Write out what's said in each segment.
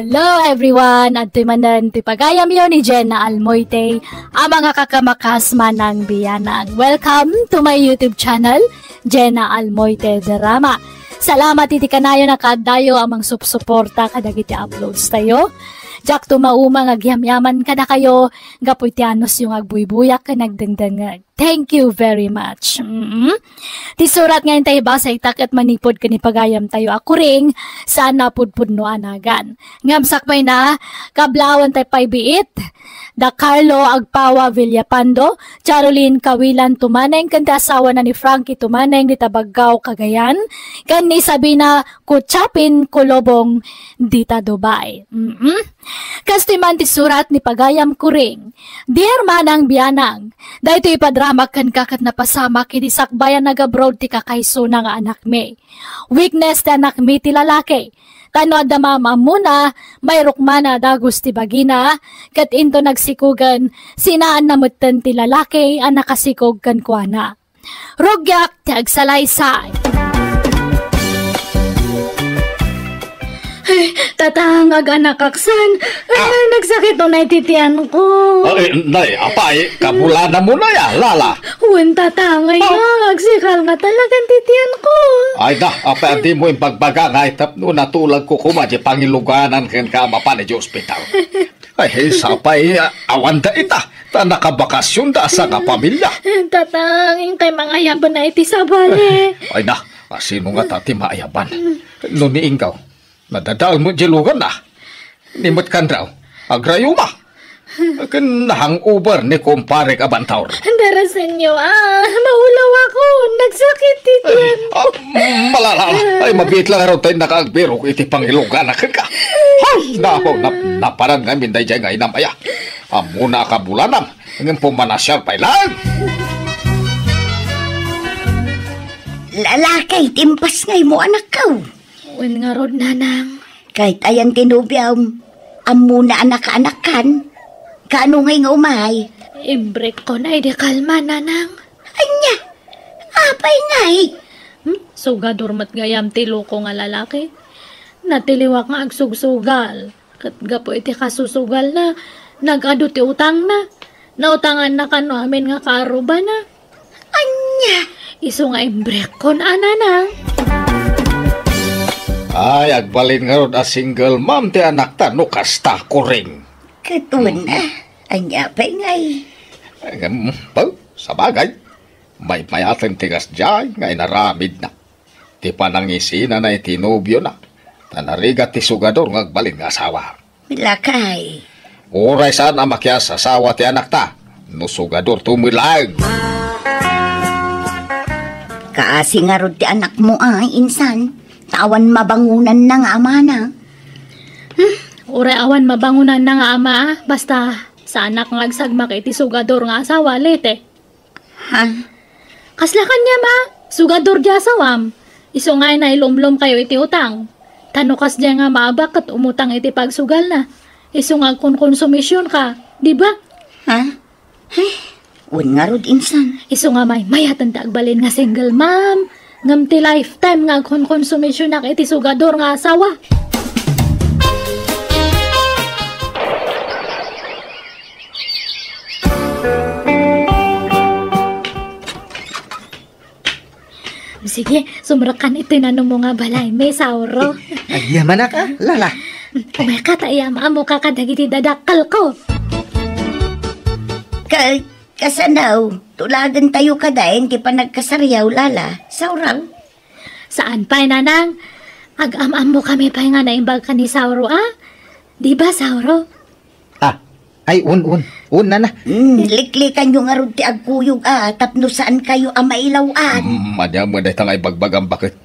Hello everyone! At manan tipagayam yun ni Jenna Almoite, ang mga kakamakas manang biyanang. Welcome to my YouTube channel, Jenna Almoite Drama. Salamat iti kanayo na kadayo amang supsuporta kadagiti uploads tayo. Jak tumauma agyamyaman kada kayo, gapuitianos yung agbuybuyak ka nagdengdengag. Thank you very much. Ti surat ngayon tayo ba sa itak at manipod ka ni pagayam tayo ako ring saan napudpud no anagan. Ngamsakmay na, kablawan tayo paybiit. Da Carlo Agpawa Villapando, Charolyn Kawilan Tumaneng, kanta asawa na ni Frankie Tumaneng di Tabagaw, Cagayan. Kan ni Sabina Kuchapin Kulobong dita Dubai. Kastiman ti surat ni pagayam kuring. Dear manang biyanang, dahito ipadramak kan kakat na pasama kiti sakbayan nag-abroad ti kakaiso na nga anak me. Weakness ti anak me ti lalaki. Tano adamama muna, may rukmana dagos ti bagina, kat into nagsikugan, sinaan namutan ti lalaki, ang nakasikog kan kuana. Rugyak ti agsalaysay. Ay, tatangag anak aksan. Ay, nagsakit o na ititian ko. Ay, nay, apay, kabulana mo na ya, lala. Huwag tatangay na, agsikal nga talagang titian ko. Ay na, apay, di mo yung pagbaga nga itap no, natulag ko kumadya pangiluganan kan ka mapan di ospital. Ay, sapay, awan da ita, ta nakabakasyon da sa nga pamilya. Tatanging kay mga yaban na iti sa bali. Ay na, sino nga tati maayaban? Nuniing ka. Madadal mo dilugan na. Nimot kan raw. Agrayo ma. Kan hangover ni kumpare Kabantawr. Darasan niyo mahulaw ako. Nagsakit ito. Malala. Ay, mabit lang raw tayo nakaagbiro iti pangilugan na ka. Ay, naparang nga minday dyan nga inamaya. Muna kabulanam. Ngayon pumanasyal pa ilan. Lalakay, timpas ngay mo anak ka. Wen nga rod nanang. Kahit ayan tinubyaw, muna anak-anakan. Kaano ngay nga umay? Ibrek ko na, di kalma nanang. Anya, apay ngay. Sugador mat gayam tilo ko nga lalaki. Natiliwak nga agsugsugal. Kat gapo iti kasusugal na, nag-ado ti utang na. Nautangan na kano amin nga karuba na. Anya, iso nga ibrek ko na nanang. Ay, agbalin nga ron a single mom ti anak ta, no kasta ko ring. Katuan na, anya apay ngay. Sa bagay, may ating tigas dyan, ngay naramid na. Ti panangisina na itinubyo na. Tanarigat ti sugador ng agbalin nga asawa. Milakay. Uray saan ang makyas asawa ti anak ta, no sugador tumilag. Kaasi nga ron ti anak mo insan. Tawan mabangunan na nga ama na. Uray awan mabangunan na nga ama basta sa anak nga agsagmak iti sugador nga asawa lete. Ha? Kaslakan niya ma, sugador di asawam. Iso nga na ilumlom kayo iti utang. Tanukas diya nga maabak at umutang iti pagsugal na. Iso nga konsumisyon ka, di ba? Ha? Wan nga rod insan. Iso nga mayatan agbalin nga single mom. Ngam ti lifetime nga konsumisyon na iti sugador nga asawa. Sige, sumrakan ito na mo nga balay. May sauro. Agyaman na ka, lala. Umeka tayo, mo kakadagiti dadakal ko. Kasanaw, tulagan tayo kadain, di pa nagkasaryaw, lala. Sauraw. Saan pa, nanang? Ag-am-am mo kami pa nga naimbag ka ni Sauro, Di ba, Sauro? Ay, un na. Liklikan yung arod ti agkuyog, tapno saan kayo mailawaan. Madya mo na itang ibagbagang bakit.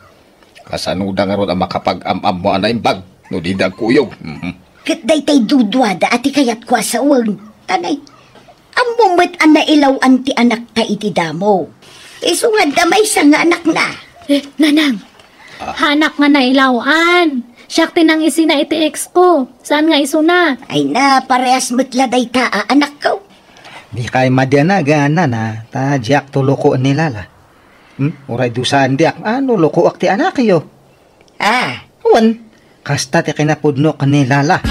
Kasanuda nga ron ang makapag-am-am mo na imbag, no di agkuyog. Katday tay dudwada, ati kayat kwa sa uwag. Tanay. Amumit ang nailawan ti anak ta iti damo. Iso nga damay sa nga anak na. Nanang, hanak nga nailawan. Siyak tinang isina iti ex ko. Saan nga iso na? Ay na, parehas matladay ta, anak ko. Di kay madya gana na, ta diak to loko ni lala. Uray dusan diak, loko ak ti anak yo. Wan, Kasta ti kinapudno ka ni Lala.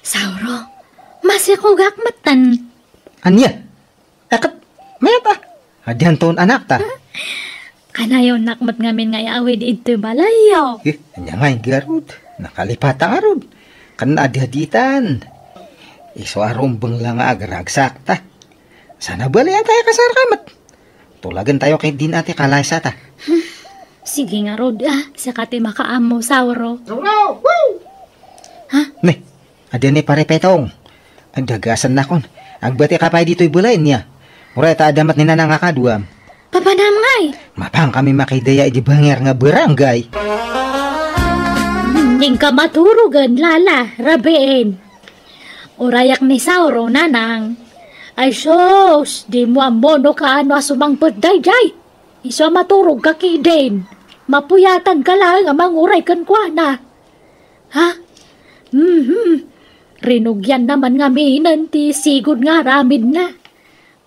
Sauro, masikugak matan. Anya? Akat, may pa. Adyan toon anak ta. Kanayon nakmat ngamin nga awid ito balayo. Anya nga yung garod. Nakalipata nga rod. Kana adi-aditan. Iso arumbang lang agaragsak ta. Sana balayan tayo kasarkamat. Tulagan tayo kay din ate kalaysa ta. Sige nga rod sakati makaamo Sauro. Ne, adyan ni parepetong. Ang dagasan na kon. Agbati ka pa dito'y bulayin niya. Mura ta adamat ni nanang akaduam. Papanam ngay. Mapang kami makidaya di banger nga barangay. Ning ka maturugan Lala, rabeen. Urayak ni Sauro nanang. Ay sos, di mo amono ka ano asumang day. Iso maturog ka kiden. Mapuyatan ka lang amang uray kan kwa na. Ha? Rinugyan naman nga minan ti sigod nga ramid na.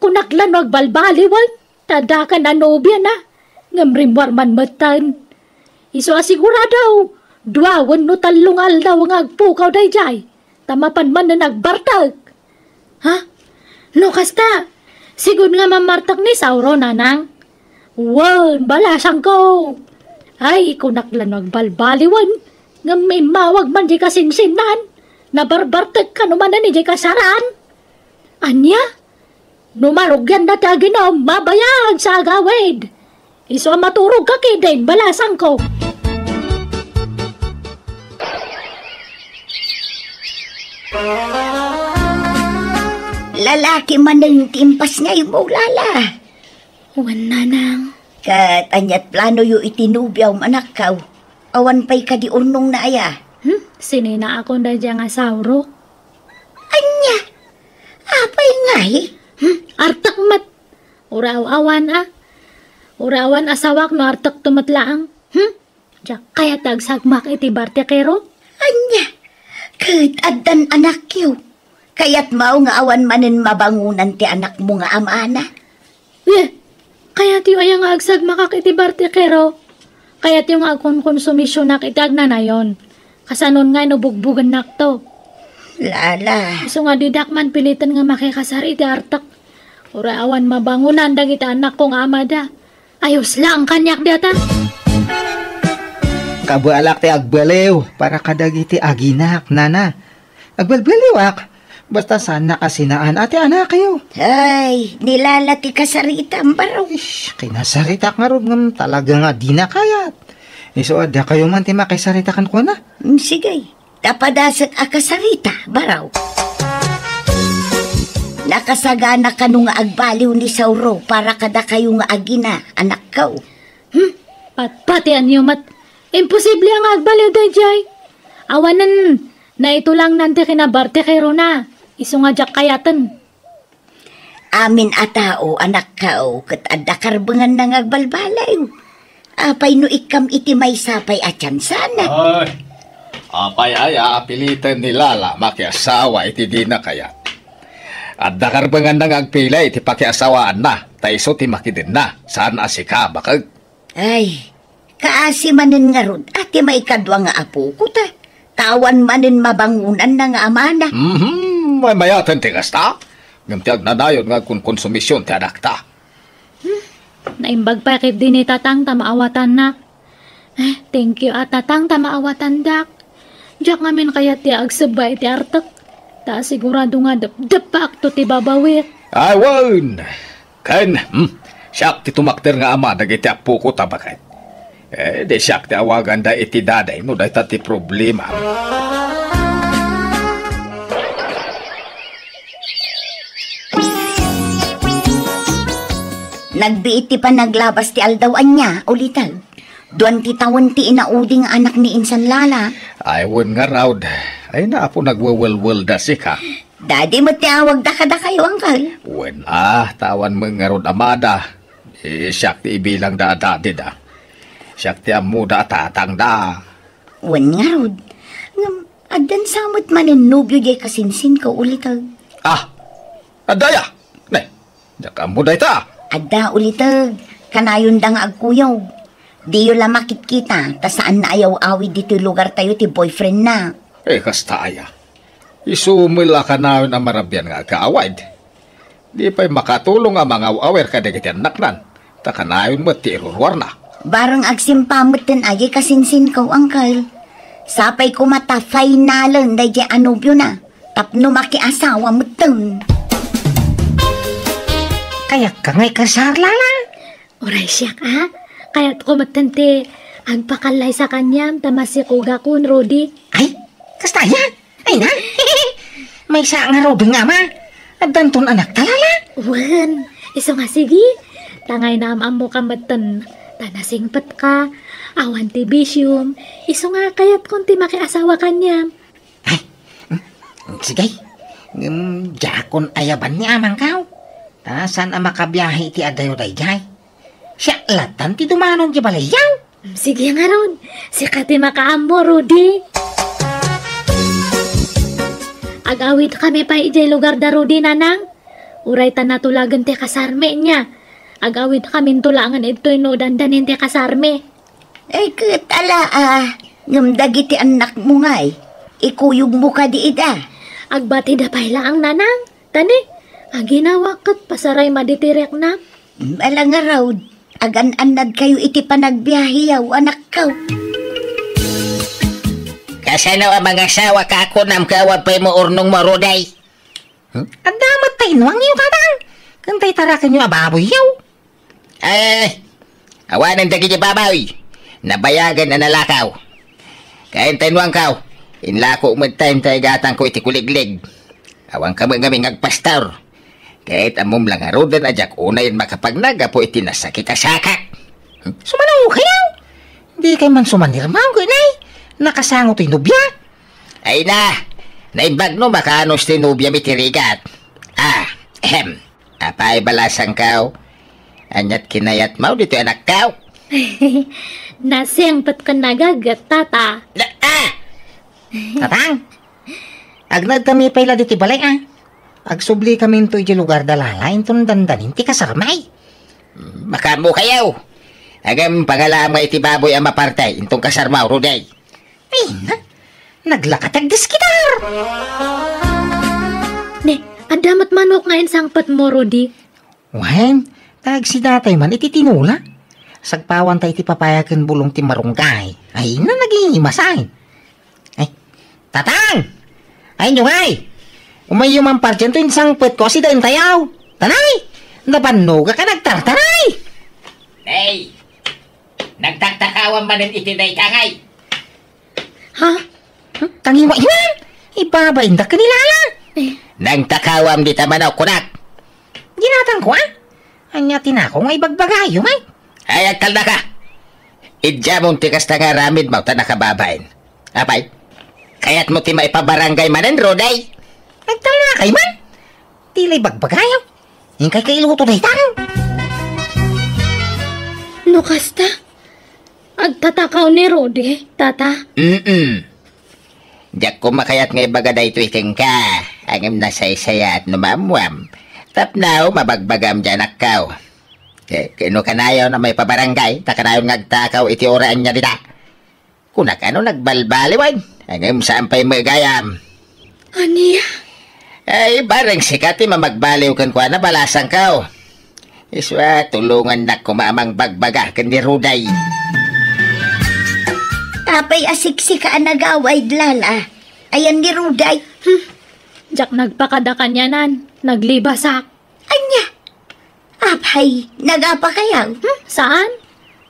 Kunaklan wag balbaliwan, tadakan na nobya na. Ngamrimwar man matan. Iso asiguradaw, duawan no talungal daw ang agpukaw dayjay. Tamapan man na nagbartag. Ha? No kasta, sigud nga mamartag ni Sauro nanang. Wan, balasang ko. Ay, kunaklan wag balbaliwan. Nga may mawag man di kasinsinan. Nabarbartag ka naman na ni di kasaran. Anya? Numarugyan na taginom, mabayag sa agawid. Iso maturog ka kidin, balasang ko. Lalaki man ang timpas nga mo, Lala. Wan nanang. Kat anyat plano yu itinubyaw manakaw. Awan pa'y ka di unong na aya. Sinina ako na dyan nga Sauro. Anya? Apay nga Artak mat. Uraw-awan Urawan asawak no artak tumatlaang. Diyak kaya tagsagmak iti bartekero. Anya? Kat adan anak yu. Kaya't mao nga awan manin mabangunan ti anak mo nga amana. Kaya tiyo ay nga agsag makakiti bartekero. Kaya tiyo nga akong konsumisyon na kitag na na yon. Kasanon nga nubugbugan nakto. Lala. So nga didakman pilitan nga makikasar iti artak. Ura awan mabangunan dagiti anak kong amada. Ayos lang kanyak data. Kabalak ti agbalew para kadagiti aginak nana. Agbalbaliwak. Basta sana kasinaan ate anak kayo. Ay, nilalati ka sa rita baraw. Kinasaritak nga ron ngam talaga nga di na kayat. Iso ada kayo man ti makisaritakan ko na. Sige, tapadasat akasarita baraw. Nakasagana ka nung agbaliw ni Sauro para kada kayo nga agina, anak kaw. Pati anyo mat. Imposible ang agbaliw dayjay. Awanan na ito lang nante kinabarte kero na. Iso nga jak kayatan. Amin atao, anak kao, kat adakarbangan na ngagbalbalay. Apay no ikam iti may sapay atyan sana. Ay, apay aya apilitan ni Lala makiasawa iti di na kaya. At dakarbangan na ngagpila iti pakiasawaan na, taiso ti makidin na, saan asika bakag. Ay, kaasi manin nga rod, ati may kadwa nga apo ko ta. Tawan manin mabangunan na nga amana. May mayatan ti kasta. Ngamtiag na dayon nga kung konsumisyon ti anak ta. Naimbag pa kit din ni tatang tamaawatan na. Thank you at tatang tamaawatan dak. Diyak ngamin kaya ti agsabay ti artak. Ta sigurado nga dapak to ti babawit. Ay, wan! Ken, siyak ti tumakter nga ama dagiti apo ko tabakay. Di siyak ti awagan da iti daday no da ti problema. Nagbiiti pa naglabas ti aldawaan niya, ulital. Duwan ti tawon ti inauding anak ni Insan Lala. Ay, wan nga raud. Ay, naapo nagwawalwal da sika. Dadi mo tiawag da kada kayo, angkal. Wan tawan mo nga raud amada. Siyak ti ibilang da dadi da. Siyak ti amu da tatang da. Wan nga rod. Adan samot manin nubyo jay kasinsin ka, ulital. Adaya! Ne, jaka mo da ita. Ada ulital, kanayon da nga agkuyaw. Di yun lang makikita, ta saan na ayaw awid dito yung lugar tayo ti boyfriend na. Kasta aya. Isumila ka na ang marabyan nga kaawad. Di pa'y makatulong ang mga awer ka digit yan naknan. Takanayon mo ti irurwar na. Barang agsimpamot din ay kasinsin ko, Uncle. Sapay ko mata finalan day di anubyo na. Tapno makiasawa mo dun. Kaya ka ngay kasar, Lala. Uray siya ka. Kaya't ko matante. Ang pakalay sa kanyam, tamasikuga kun, Rudy. Ay, kasta yan. Ay na. May sa nga robing nga, ma. At danton anak talala. Wan, iso nga sige. Tangay na mo kamatan. Tanasingpat ka. Awan ti bisyum. Iso nga kaya't kunti makiasawa kanyam. Ay, sige. Jakon ayaban ni amang kao. Saan ang makabiyahe ti adayo day jay? Siya latan ti dumanon di balayaw. Sige nga ron. Sika ti makaamo, Rudy. Agawit kami pa ijay lugar da Rudy, nanang. Uray ta natulagan ti kasarme niya. Agawit kami tulangan ito'y no dandanin ti kasarme. Katala ngumdagi ti anak mo ngay. Ikuyog mo ka di ida. Agbati da payla ang nanang. Tani, aginawakat pasaray maditirek na. Alang nga raw, agan-anad kayo iti panagbiyahiyaw, anak ka. Kasano ang mga asawa ka ako nam kawapay mo urnong maruday? Ang damat tayo nuwang yung tatang. Kantay tarakan yung ababoy yaw. Ay, awanan dagi di babaw. Nabayagan na nalakaw. Kain tayo kaw. Inlako umad-time tayo gatang ko iti kuliglig. Awang kami ngagpastar. Kahit amom lang arudan ajak unayin makapagnaga po iti nasakit-asakak. Sumanaw kayaw. Di kay man sumanirmaw ganay. Nakasangot yung nubya. Ay na, naimbag no makanos ti nubya mitirigat. Apay balasang kaw. Anyat kinayat mau dito anak kaw. Nasengpat ka nagagat, tata. Tatang, agnad kami pala dito balay Agsubli kami ito yung lugar dalalain itong dandanin ti kasarmay. Makamo kayaw. Agam pangalam nga iti baboy ang mapartay intong kasarmaw, Ruday. Ay, naglakatag diskitar. Ne, adamat manok nga insangpat mo, Rudy. Wen, tag si datay man iti tinula. Sagpawan tayo iti papayakan bulong ti marunggay. Ay, na naging masay. Ay, tatang! Ay, nyo ngay! Umayuman pa dyan to insangpat ko si dahin tayaw. Tanay! Nabanuga ka nagtartaray! Hey! Nagtaktakawan manin itiday kangay. Ha? Tangiwa yan! Ibabain da kanilala! Nagtakawam di tamanaw kunak. Ginatang ko Anyatin ako nga ibagbagayo may. Ay, agkal na ka. Idya mong tikas na nga ramid mo ta nakababain. Apay, kaya't mo ti maipabarangay manin, Roday. Nagtal na kay man. Tilay bagbagayo. Yung kay kailuto na itang. Lukasta? Agtatakaw ni Rudy, tata. Diyak ko makayat nga ibagaday ito iking ka. Angam na say-saya at numamwam. Tapnaw, mabagbagam dyan akaw. Kino kanayaw na may pabarangay, takanayon ngagtakaw iti oraan niya dita. Kunak ano nagbalbaliwan, angam saan pa'y magayam. Aniya? Ay, barang sikati mamagbaliw kan kwa na balasang kaw. Iswa, tulungan na kumamang bagbaga kan ni Ruday. Tapay asiksik ka nagaway lala. Ayan ni Ruday. Jak nagpakada kanyanan, naglibasak. Anya? Apay, nagapa kayaw? Saan?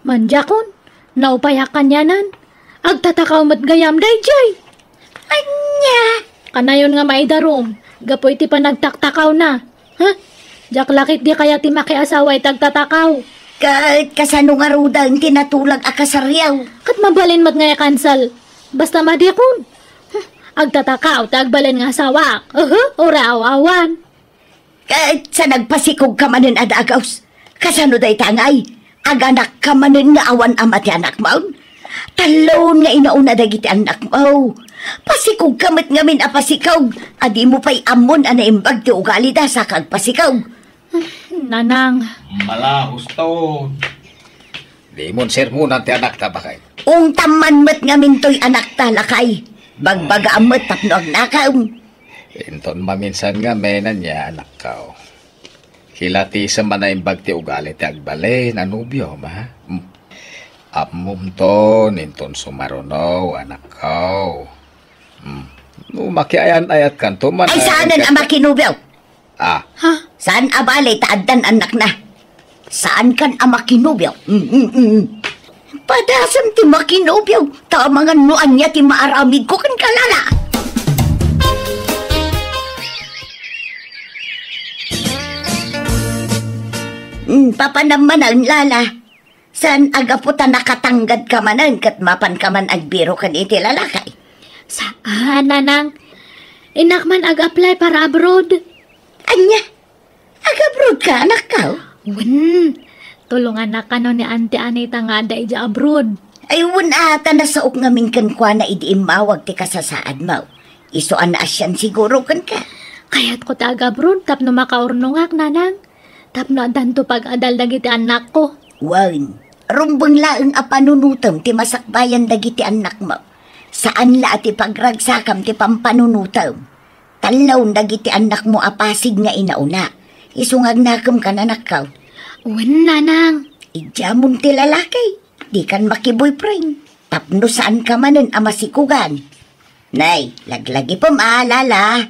Manjakon, naupayak kanyanan. Agtatakaw mat gayam dayjay. Anya? Kanayon nga maidarom, gapoy ti pa nagtaktakaw na. Jak lakit di kaya ti makiasaway tagtatakaw. Kasano nga Ruday tinatulag akasaryaw. Kat mabalin mat nga kansal. Basta madikon. Agtatakaw tagbalin nga sawak. Uraw-awan. Sa nagpasikog ka manin adagaws. Kasano day tangay. Aganak ka manin nga awan amati anak mo. Talon nga inauna dagiti anak mo. Pasikog kamit ngamin apasikog. Adi mo pa'y amon anaimbag ti ugali da sa kagpasikog. Nanang. Malahos to. Di mon sermonan ti anak ta bakay. Ung taman met nga mintoy anak talakay. Bagbaga amet tapno ang nakaw. Inton maminsan nga menan niya anak kao. Hilati sa manaimbag ti ugali ti agbale na nubyo ma. Amum to ninton sumarunaw anak kao. No makiayan-ayat kan to man. Ay saanan ang makinubyaw? Ah, Saan abalay taaddan anak na? Saan kan ang makinubyaw? Padasam ti makinubyaw. Tamangan nuan niya ti maaramid ko kan kalala. Papanaman ang lala. Saan agaputa nakatanggad ka manan kat mapan ka man agbiro kan iti lalakay? Saan, nanang? Inakman ag-apply para abroad. Anya? Agabrod ka anak ka? Tulungan na ka no ni Auntie Anita nga da ija abroad. Ay ata na sa ngamin kan kwa na idiimawag ti kasasaad mo. Isuan na asyan siguro kan ka. Kaya't ko ta abroad tapno makaurnungak, nanang. Tapno adanto pag-adal dagiti anak ko. Wan, rumbang laeng apanunutom ti masakbayan dagiti anak mo. Saan la ti pagragsakam ti pampanunutom. Talaw dagiti anak mo apasig nga inauna. Isungag nakam ka nanak ka. Nanang. Ijamon ti lalaki. Di kan makiboyfriend. Tapno saan ka manen amasikugan. Nay, laglagi po maalala.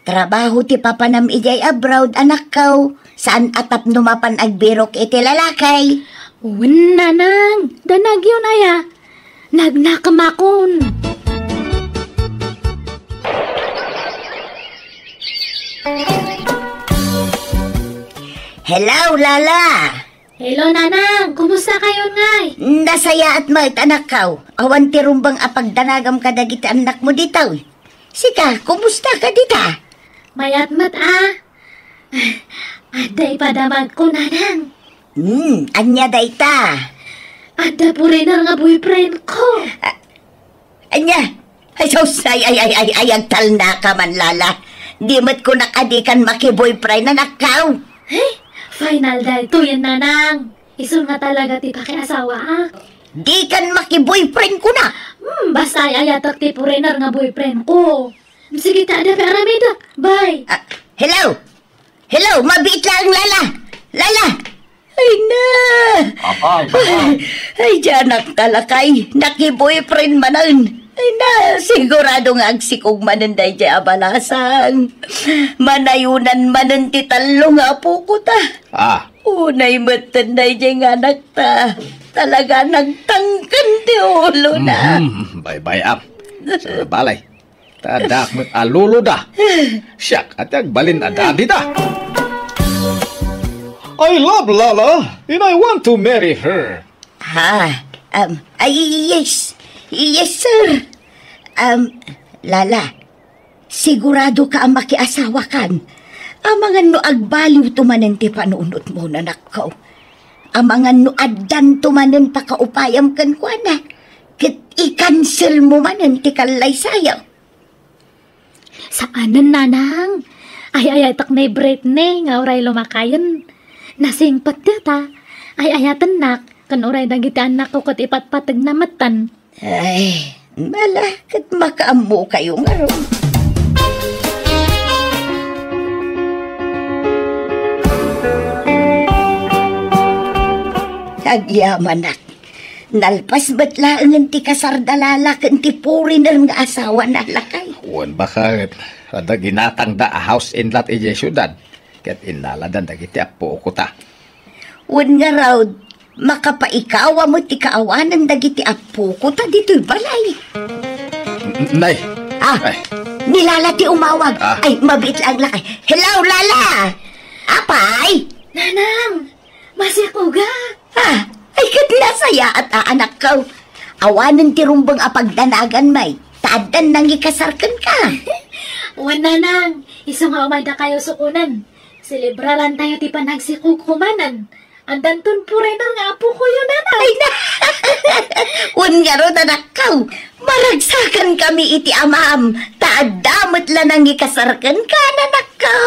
Trabaho ti papanam ijay abroad anak ka. Saan atap numapan agbirok iti lalakay? Nanang. Danag yun aya. Nagnakemakon. Hello, Lala. Hello, nanang. Kumusta kayo, ngay? Nasaya at mait anak ka. Awan ti rumbang apagdanagam ka dagiti anak mo ditaw. Sika, kumusta ka dita? Mayat mat Aday padamag ko, nanang. Anya dayta. Ada po rin nga boyfriend ko. Anya? Ay, agtal na ka man, Lala. Di mo't ko nakadikan maki-boyfriend na nakaw. Final dahil to yan, nanang. Isun nga talaga ti pakiasawa, ha? Di kan maki-boyfriend ko na. Basta ayatak ti foreigner nga boyfriend ko. Sige, tada peramida. Bye. Hello? Hello, mabiit lang, Lala. Lala! Ay na! Ay, diyanak talakay. Naki-boyfriend manan. Ay na, sigurado nga agsikog mananday di abalasan. Manayunan manan ti talo nga po ko ta. Unay matanday di nga anak ta. Talaga nagtangkan ti ulo na. Bye-bye, am. Sa balay. Tadak mo't alulo da. Siyak, at agbalin adadi da. I love Lala, and I want to marry her. Yes. Yes, sir. Lala, sigurado ka ang makiasawa kan. Amangan no agbaliw tumanen ti panunot mo na nakaw. Amangan no addan tumanen pakaupayam kan kwa na. Kit i-cancel mo manen ti kalay sayaw. Saanan, nanang? Ay tak na Britney nga oray lumakayan. Nasingpat dita. Ay ayatan nak. Kan oray dagiti anak ko kat ipatpatag na matan. Ay, malakit makaamu kayo nga ron. Agyaman nak. Nalpas ba't laangan ti kasardalala kan ti puri na nga asawa na lakay? Huwag bakit. Ada ginatang da a house in lot ije syudad. Kat inaladan dagiti apo ko ta. Huwag nga raw, makapaikawa mo ti kaawanan dagiti apo ko ta dito'y balay. Nay! Nilala ti umawag. Ay, mabit lang lakay. Hello, Lala! Apay! Nanang! Masya ko ga! Ay, kat nasaya at aanak ko. Awanan ti rumbang apagdanagan may. Tadan nang ikasarkan ka. Wan, nanang. Isang umada kayo sukunan. Selebraran tayo ti panagsikugkumanan. Andanton pure na nga apo ko yun, nanang. Ay na! Wan nga ro anak ko. Maragsakan kami iti amam. Taadamot lang nang ikasarkan ka, nanak ko.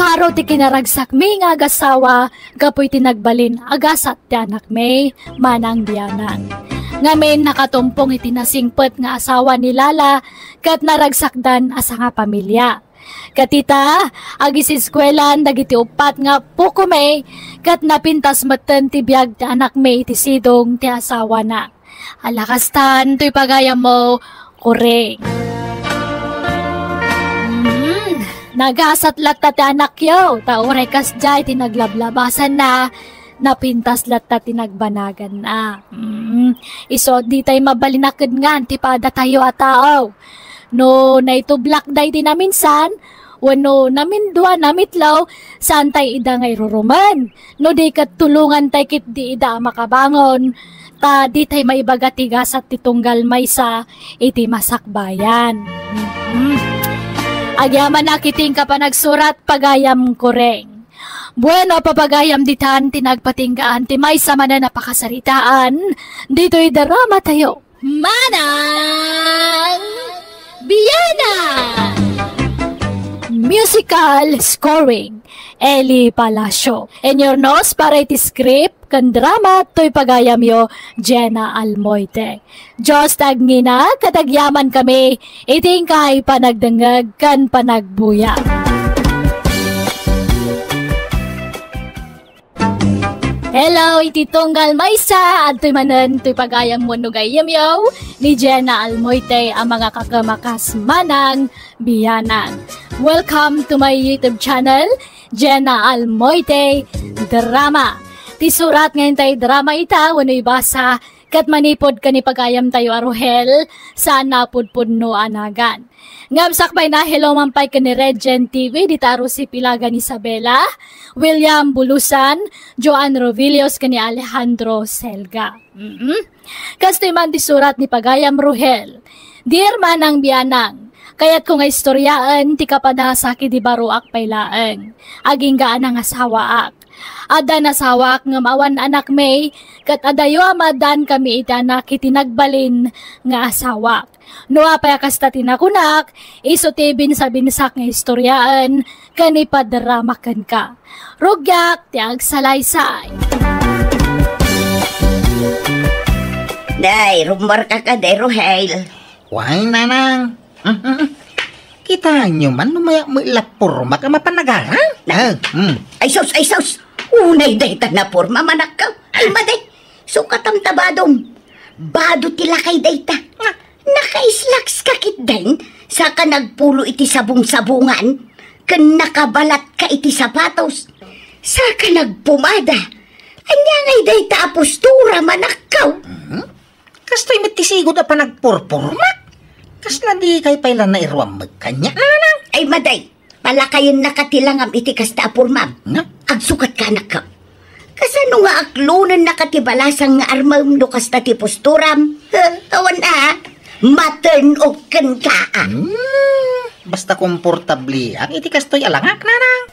Baro ti kinaragsak may nga agasawa, gapoy tinagbalin agasat ti anak may manang biyanan. Ngamin nakatumpong itinasingpet nga asawa ni Lala, kat naragsakdan asa nga pamilya. Katita, agis iskwelan dagiti upat nga puko may, kat napintas meten ti biyag ti anak may iti sidong ti asawa na. Alakastan, to'y pagayam mo, kureng. Nagasat latta ti anak yaw, taure kas jay tinaglablabasan na, napintas latta tinagbanagan na. Iso di tayo mabalinakad nga, ti pada tayo atao. No, naitublak day di naminsan, wano namin dua namitlaw, saan tayo ida ngay ruruman. No, di katulungan tayo kit di ida makabangon, ta di tayo maibagatigas at titunggal maysa, iti masakbayan. Agyaman nakiting ka pa nagsurat, pagayam kureng. Bueno, papagayam ditan, tinagpatinggaan, ti maysa man na napakasaritaan, dito'y darama tayo. Manang Biyana! Musical scoring, Eli Palacio. And your nose para iti script, kan drama, to'y pagayam yo, Jenna Almoite. Diyos tagngina, katagyaman kami, iting kay panagdangag, kan panagbuya. Hello, iti tunggal maysa, at to'y manan, to'y pagayam mo nugayam yo, ni Jenna Almoite, ang mga kakamakas manang biyanan. Welcome to my YouTube channel, Jenna Almoite Drama. Ti surat ngayon tayo drama ita, wano'y basa, kat manipod ka ni pagayam tayo aruhel, saan napudpud no anagan. Ngamsakbay na hello mampay ka ni Regent TV, ditaro si Pilagan Isabela, William Bulusan, Joan Rovillos ka ni Alejandro Selga. Kasto'y man di surat ni pagayam Ruhel, Dear Manang Biyanang, kaya't kung nga istoryaan, ti kapadasaki di baruak pailaan, aging gaan ang asawaak. Ada nasawak nga mawan anak may, kat adayo amadan kami itanak itinagbalin nga asawak. Noa pa kasta tinakunak, isutibin sa binsak nga istoryaan, kanipadramakan ka. Rugyak, tiag salaysay. Day, rumbar ka day, Rohel. Why, nanang? Kita nyo man, numaya mo ilapurma ka mapanagaran. Ay sos. Unay day ta na porma manakaw. Ay maday, sukatam tabadom. Bado tila kay day ta. Nakaislaks kakit din, saka nagpulo iti sabong-sabungan, kan nakabalat ka iti sapatos, saka nagpumada. Anya ngay day ta apostura manakaw. Kasto'y matisigod na pa nagpurpurma. Kasla di kay pailan na iruam magkanya, nanang. Ay maday, palakayan nakatilangam iti kasta apurmam. Agsukat ka anak ka. Kasano nga aklunan nakatibalasang nga armam do kasta ti posturam. Tawan matern o kan ka. Basta komportabli ang iti kasto'y alangak, nanang.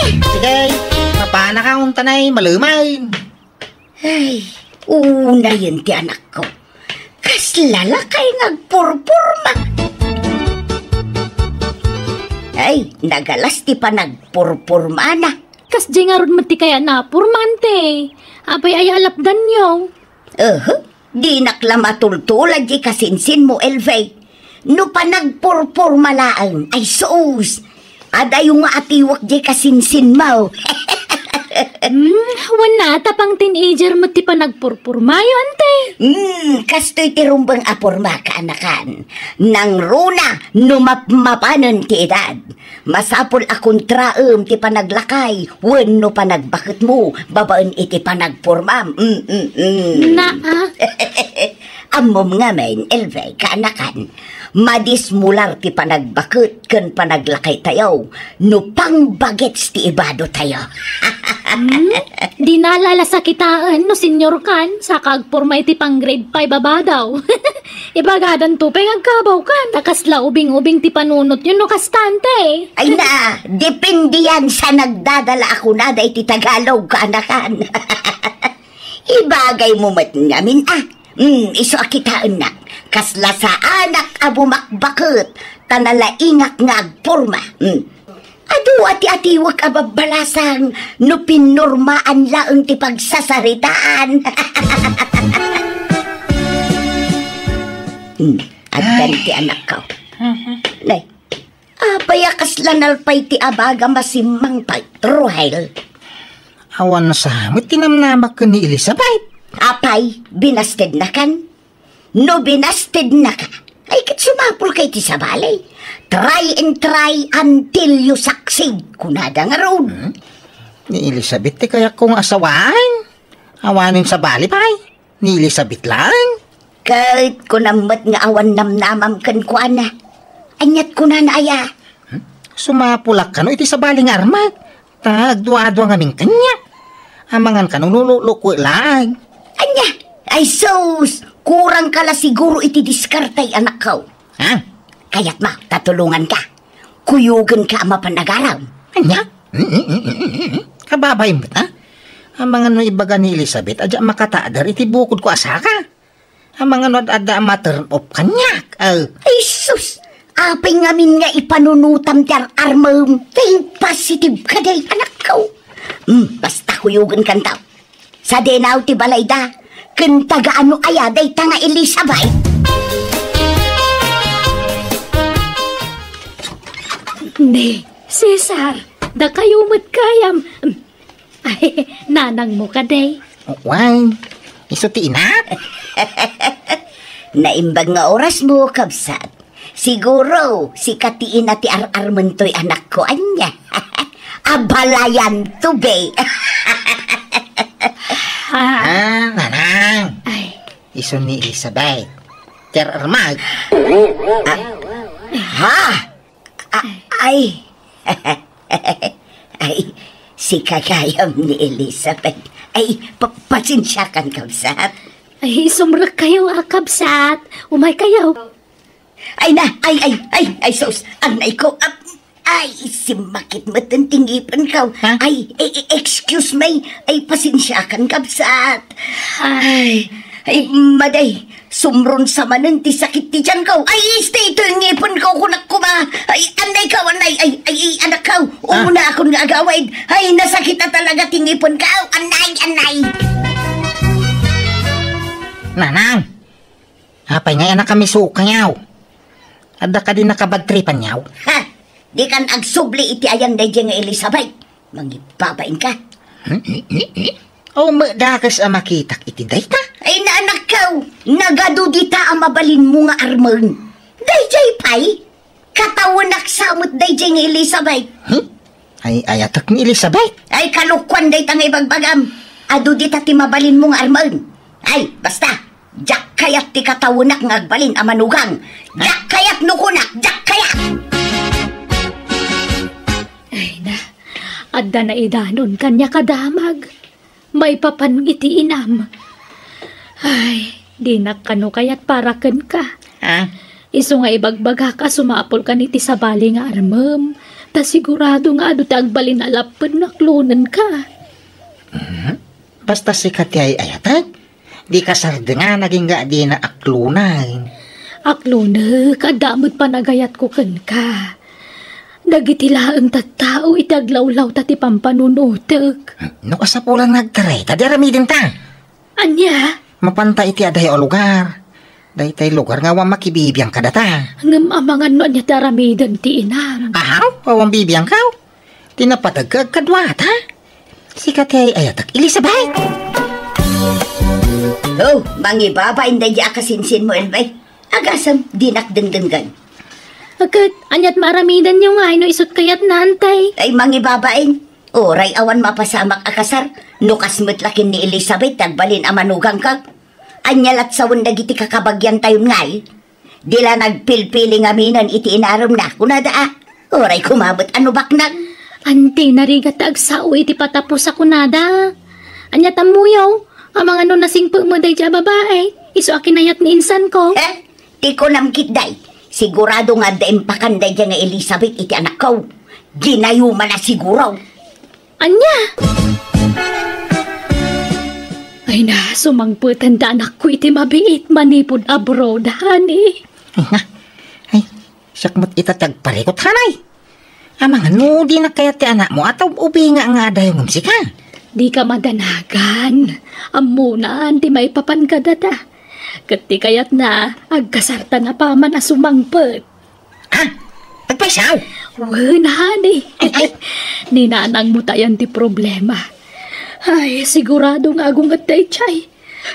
Sige, mapana ka kung tanay malumain. Ay, una yun ti anak ko. Kaslala kay nagpurpurma. Ay, nagalas ti pa nagpurpurma na. Kas di nga ron mati kaya na purmante. Apay ay alapdan nyo. Di nakla matultulad di kasinsin mo, Elvay. No pa nagpurpurma laan, ay soos. Ada yung atiwak di kasinsin mo. Wana, tapang teenager mo ti pa nagpurpurmayo, ante. Kasto'y tirumbang apurma ka, anakan. Nang runa, numapmapanan ti edad. Masapol akong traem ti panaglakay, wano panagbakit mo, babaan iti panagpurmam. Amom nga men, Elvay, kaanakan. Madismular ti panagbakit kan panaglakay tayo, no pang bagets ti ibado tayo. Di naalala sa kitaan no senyor kan, sa kagpurma iti pang grade 5 babadaw. Ibagadan to, agkabaw kan, takasla ubing-ubing ti panunot yun no kastante. Ay na, depende yan sa nagdadala ako na da iti Tagalog kaanakan. Ibagay mo mat namin iso akitaan na. Kasla sa anak abumakbakot, tanalaingak nga agpurma. Adu ati-atiwag ababalasang no pinurmaan laang ti pagsasaritaan. At ti anak ko. Nay, payakas lanalpay ti abaga masimang pagtruhel. Awan na sa amot, tinamnamak ka ni Elizabeth. Apay, binasted na kan? No binasted na ka, ay kat sumapul kay ti sa balay. Try and try until you succeed. Kunada nga roon. Ni Elizabeth, ti kaya kong asawain. Awanin sa bali pay. Ni Elizabeth lang. Kahit ko namat nga awan namnamam kan kuan na. Anyat ko na naaya. Sumapulak ka no, iti sa baling armat. Tagduwa-duwa nga ming kanya. Amangan ka nung nululuko lang. Anya, ay sus, kurang kala siguro iti diskartay anak ko. Ha? Kaya't ma, tatulungan ka. Kuyugan ka mapanagaraw. Anya? Kababay mo ta? Amangan no ibaga ni Elizabeth, adya makataadar, iti bukod ko asaka. Amangan no adda ma-turn off kanyak. Ay sus, apay ngamin nga ipanunutam tiyar armam. Ting positive ka day, anak ko. Basta kuyugan kan tao. Sa denaw ti balayda, kentaga ano ayaday tanga Elizabeth. Hindi, Cesar, da kayo kayam. Ay, nanang mo ka day. Why? Iso ti inat? Naimbag nga oras mo, kabsat. Siguro, si katiin na ti ar-armentoy anak ko, anya. Abalayan to, be. Nanang. Ay, Iso ni Elizabeth. Tiar armag. Ha? Ay. Ay, si kagayam ni Elizabeth. Ay, pasensyakan, kabsat. ay, sumrak kayo, kabsat. Umay kayo. Ay na, ay, sos, ang nay ko, ay, simakit matantingipan ka. Ha? Ay, excuse me, ay, pasensyakan, kabsat. Ay, maday, sumron sa manan, ti sakit ti dyan ka. Ay, stay ito yung ngipon ko, kunak ko ma. Ay, anay ka, ay, anak ka. Umuna akong agawid. Ay, nasakit na talaga ti ngipon ka. Anay. Nanang. Apay nga anak kami suka yaw. Adda ka din nakabadtripan yaw. Ha, di kan agsubli iti ayan na dyan nga Elizabeth. Mangipapain ka. O madakas ang makitak iti dayta. Ay, naanak ka, nagadudita ang mabalin mo nga armon. Dayjay pay, katawanak samot dayjay nga Elizabeth. Ay ayatak ni Elizabeth. Ay, kalukwan day tangay bagbagam. Adudita ti mabalin mo nga armon. Ay, basta, jak kayat ti katawanak nga agbalin ang manugang. Jak kayat nukunak, jak kayat. Ay na, adda na idanon kanya kadamag. May papan iti inam. Ay, di na kano kayat paraken ka. Ha? Iso nga ibagbaga ka, sumapol ka niti sa bali nga armam. Ta sigurado nga ado agbalin alapan naklunan ka. Basta si Kati ay ayatag. Di ka sarde nga naging ga di na aklunan. Akluna, kadamot panagayat ko ken ka. Nagitilaang tattao itaglawlaw tati pampanunutek. No kasapulan nagtaray, tadi ramidin ta. Anya, Mapanta iti aday o lugar. Daytay lugar nga wang makibibiyang ka data. ngam amangan no anya taramidan ti inam. Ahaw, wawang bibiyang ka. Tinapatagag kadwata. Si Kati ay ayatak Elizabeth. Oh, mangibaba, hindi di akasinsin mo, Elbay. Agasam, dinakdengdenggan. Agad, anyat maramidan yung nga, no isot kayat nantay. Ay, mangibabain. Oray awan mapasamak akasar. Nukasmut lakin ni Elizabeth, tagbalin amanugang kag. Anyalat sa wundagiti kakabagyan tayon ngay. Dila nagpilpili nga minan iti inaram na. Kunada oray kumabot ano baknag. Ante, narigat agsao iti patapos ako nada. Anyat amuyaw, amang ano nasingpo mo day dya babae. Iso akinayat ni insan ko. Ti ko namkit day. Sigurado nga daim pakanday dyan nga Elizabeth iti anak ko. Ginayuman na siguro. Anya! Ay na, sumangputan da anak ko iti mabiit manipod abroad, honey. Ay, sakmat itatag parikot hanay. Amang ano, di na kaya ti anak mo ataw ubi nga dayo ng sika. Di ka madanagan. Amunaan ti may papan ka data. Kati kayat na, agkasarta na pa man asumangpet. Ha? Nagpasaw? Honey. Ninanang mo tayan ti problema. Ay, sigurado nga agong at tay chay.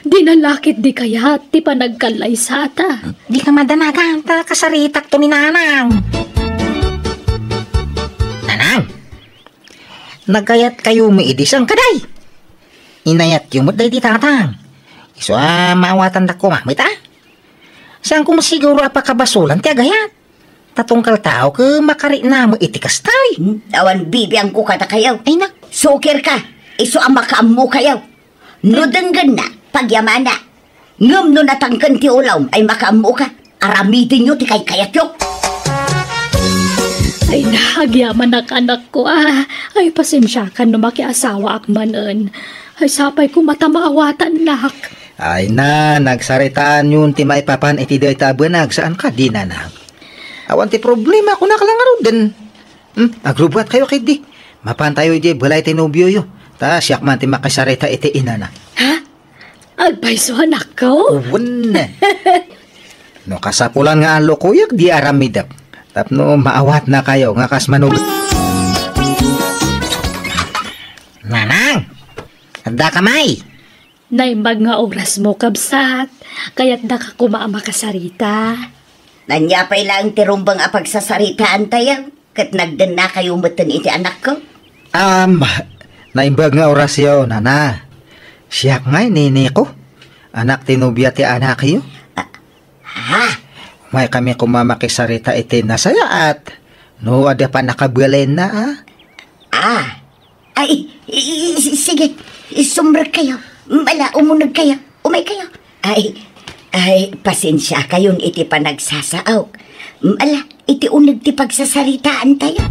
Dinalakit di kaya ti panagkalay sa ata. Di ka madanagan ta kasaritak to ni Nanang. Nanang, nagkayat kayo maidisang kaday. Inayat yung matay di tatang. Iso maawatan na ko mamit Saan ko masiguro apakabasulan ti agayat. Tatungkal tao ka makari na mo itikas tayo. Awan bibiyang ko kada kayaw. Ay na. Sukir ka. Iso ang makaamu kayaw. Nudenggan na, pagyaman na. Ngam no natangkan ti ulaw ay makaamu ka. Aramitin nyo ti kay kayat yun. Ay, nahagyaman anak ko Ay, pasensya ka no makiasawa akmanan. Ay, sapay ko matamaawatan nak. Ay na, nagsaritaan yun ti maipapan iti day tabanag saan ka di Nanang. Awan ti problema ko nakalangaro din. Agrubat kayo kay di. Mapan tayo di balay ti nobyo yo. Ta siyak man ti makasarita iti inana. Ha? Agpaiso anak ko? Uwan na. No kasapulan nga alo kuyak di aramidap. Tapno maawat na kayo nga kas manug. Nanang, anda kamay. Naimbag nga oras mo kabsat. Kaya't da ka kumaama kasarita. Nanyapay lang ti rumbang apagsasaritaan tayo. Kat nagdan na kayo matan iti anak ko. Naimbag nga orasyon, Nana. Siyak nga nini ko. Anak tinubya ti anak iyo. Ha? May kami kumamakisarita iti nasaya at no ada pa nakabalen na Ay, sige. Sumber kayo. Mala, umunag kayo. Umay kayo. Ay, pasensya kayong iti panagsasaaw. Mala, iti unag ti pagsasaritaan tayo.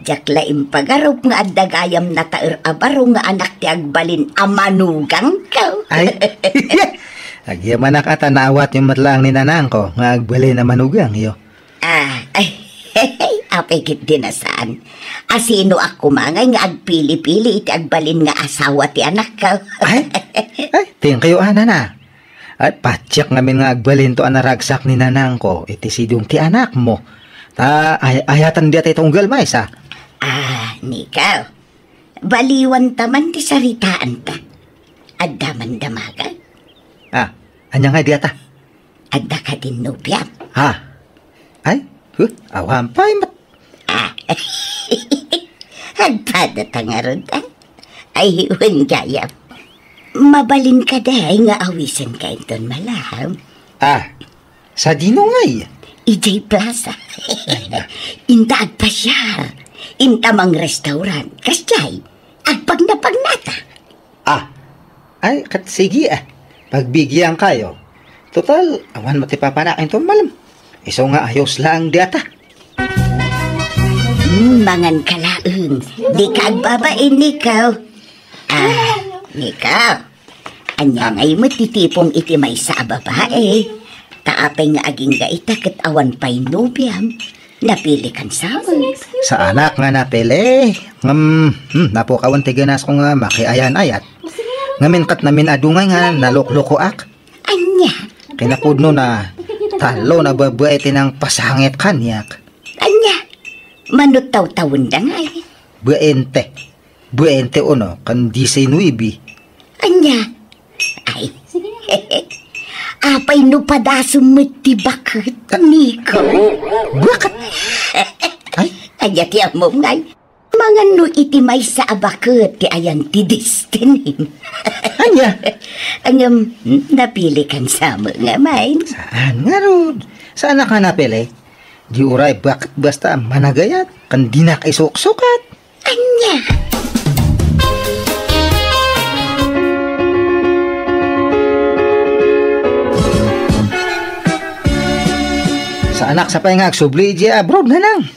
Jaklaim pagarop nga adagayam na taer abaro nga anak ti agbalin amanugang ka. Ay, agyaman na kata naawat yung matlang ni Nanang ko nga agbali na manugang iyo. Apikit din na saan. Asino ako mangay nga agpili-pili iti agbalin nga asawa ti anak ka. ay, tingin kayo na. At patsyak namin nga agbalin to anaragsak ni Nanang ko iti sidong ti anak mo. Ta ayatan diya tayo tunggal mais Nikaw. Baliwan taman ti saritaan ta. Addaman damagan. Anya nga diya ta? Adda ka din nubiyam. Ay, awampay mat. Agpada tangarod Ay, huwag gayam. Mabalin ka dahay nga awisan ka iton malaham. Sa dinungay. EJ Plaza. Inta agpasyar. Inta mang restaurant. Kasyay, agpagnapagnata. Ay, sige Pagbigyan kayo. Total, awan matipapanakin to malam. Iso nga ayos lang diata. Mangan kalaeng. Di ka agbabain, Nikaw. Nikaw. Anya ngay matitipong iti may sa babae. Taapay nga aging gaita ket awan pa'y nubyam. Napili kan sama. Sa anak nga napili. Napukawan tiganas ko nga makiayan ayat. Ngamin kat namin adungay nga nalukloko-ak. Anya? Kinapudno na talo na babae tinang pasangit kanyak. Anya? Manot taw-tawon da nga eh. Buente ono kan 19. Anya? Ay, apay no padasong mati bakit, Niko? Bakit? Ay? Anya ti mo ngay. Mga no iti may sa abakit ti ayan ti destiny. Anya? Anyam, napili kan sa mga main. Saan nga ron? Saan ka napili? Di uray bakit basta managayat kan di na kaisok-sukat. Anya? Sa anak sa pay nga agsubli di abroad na lang.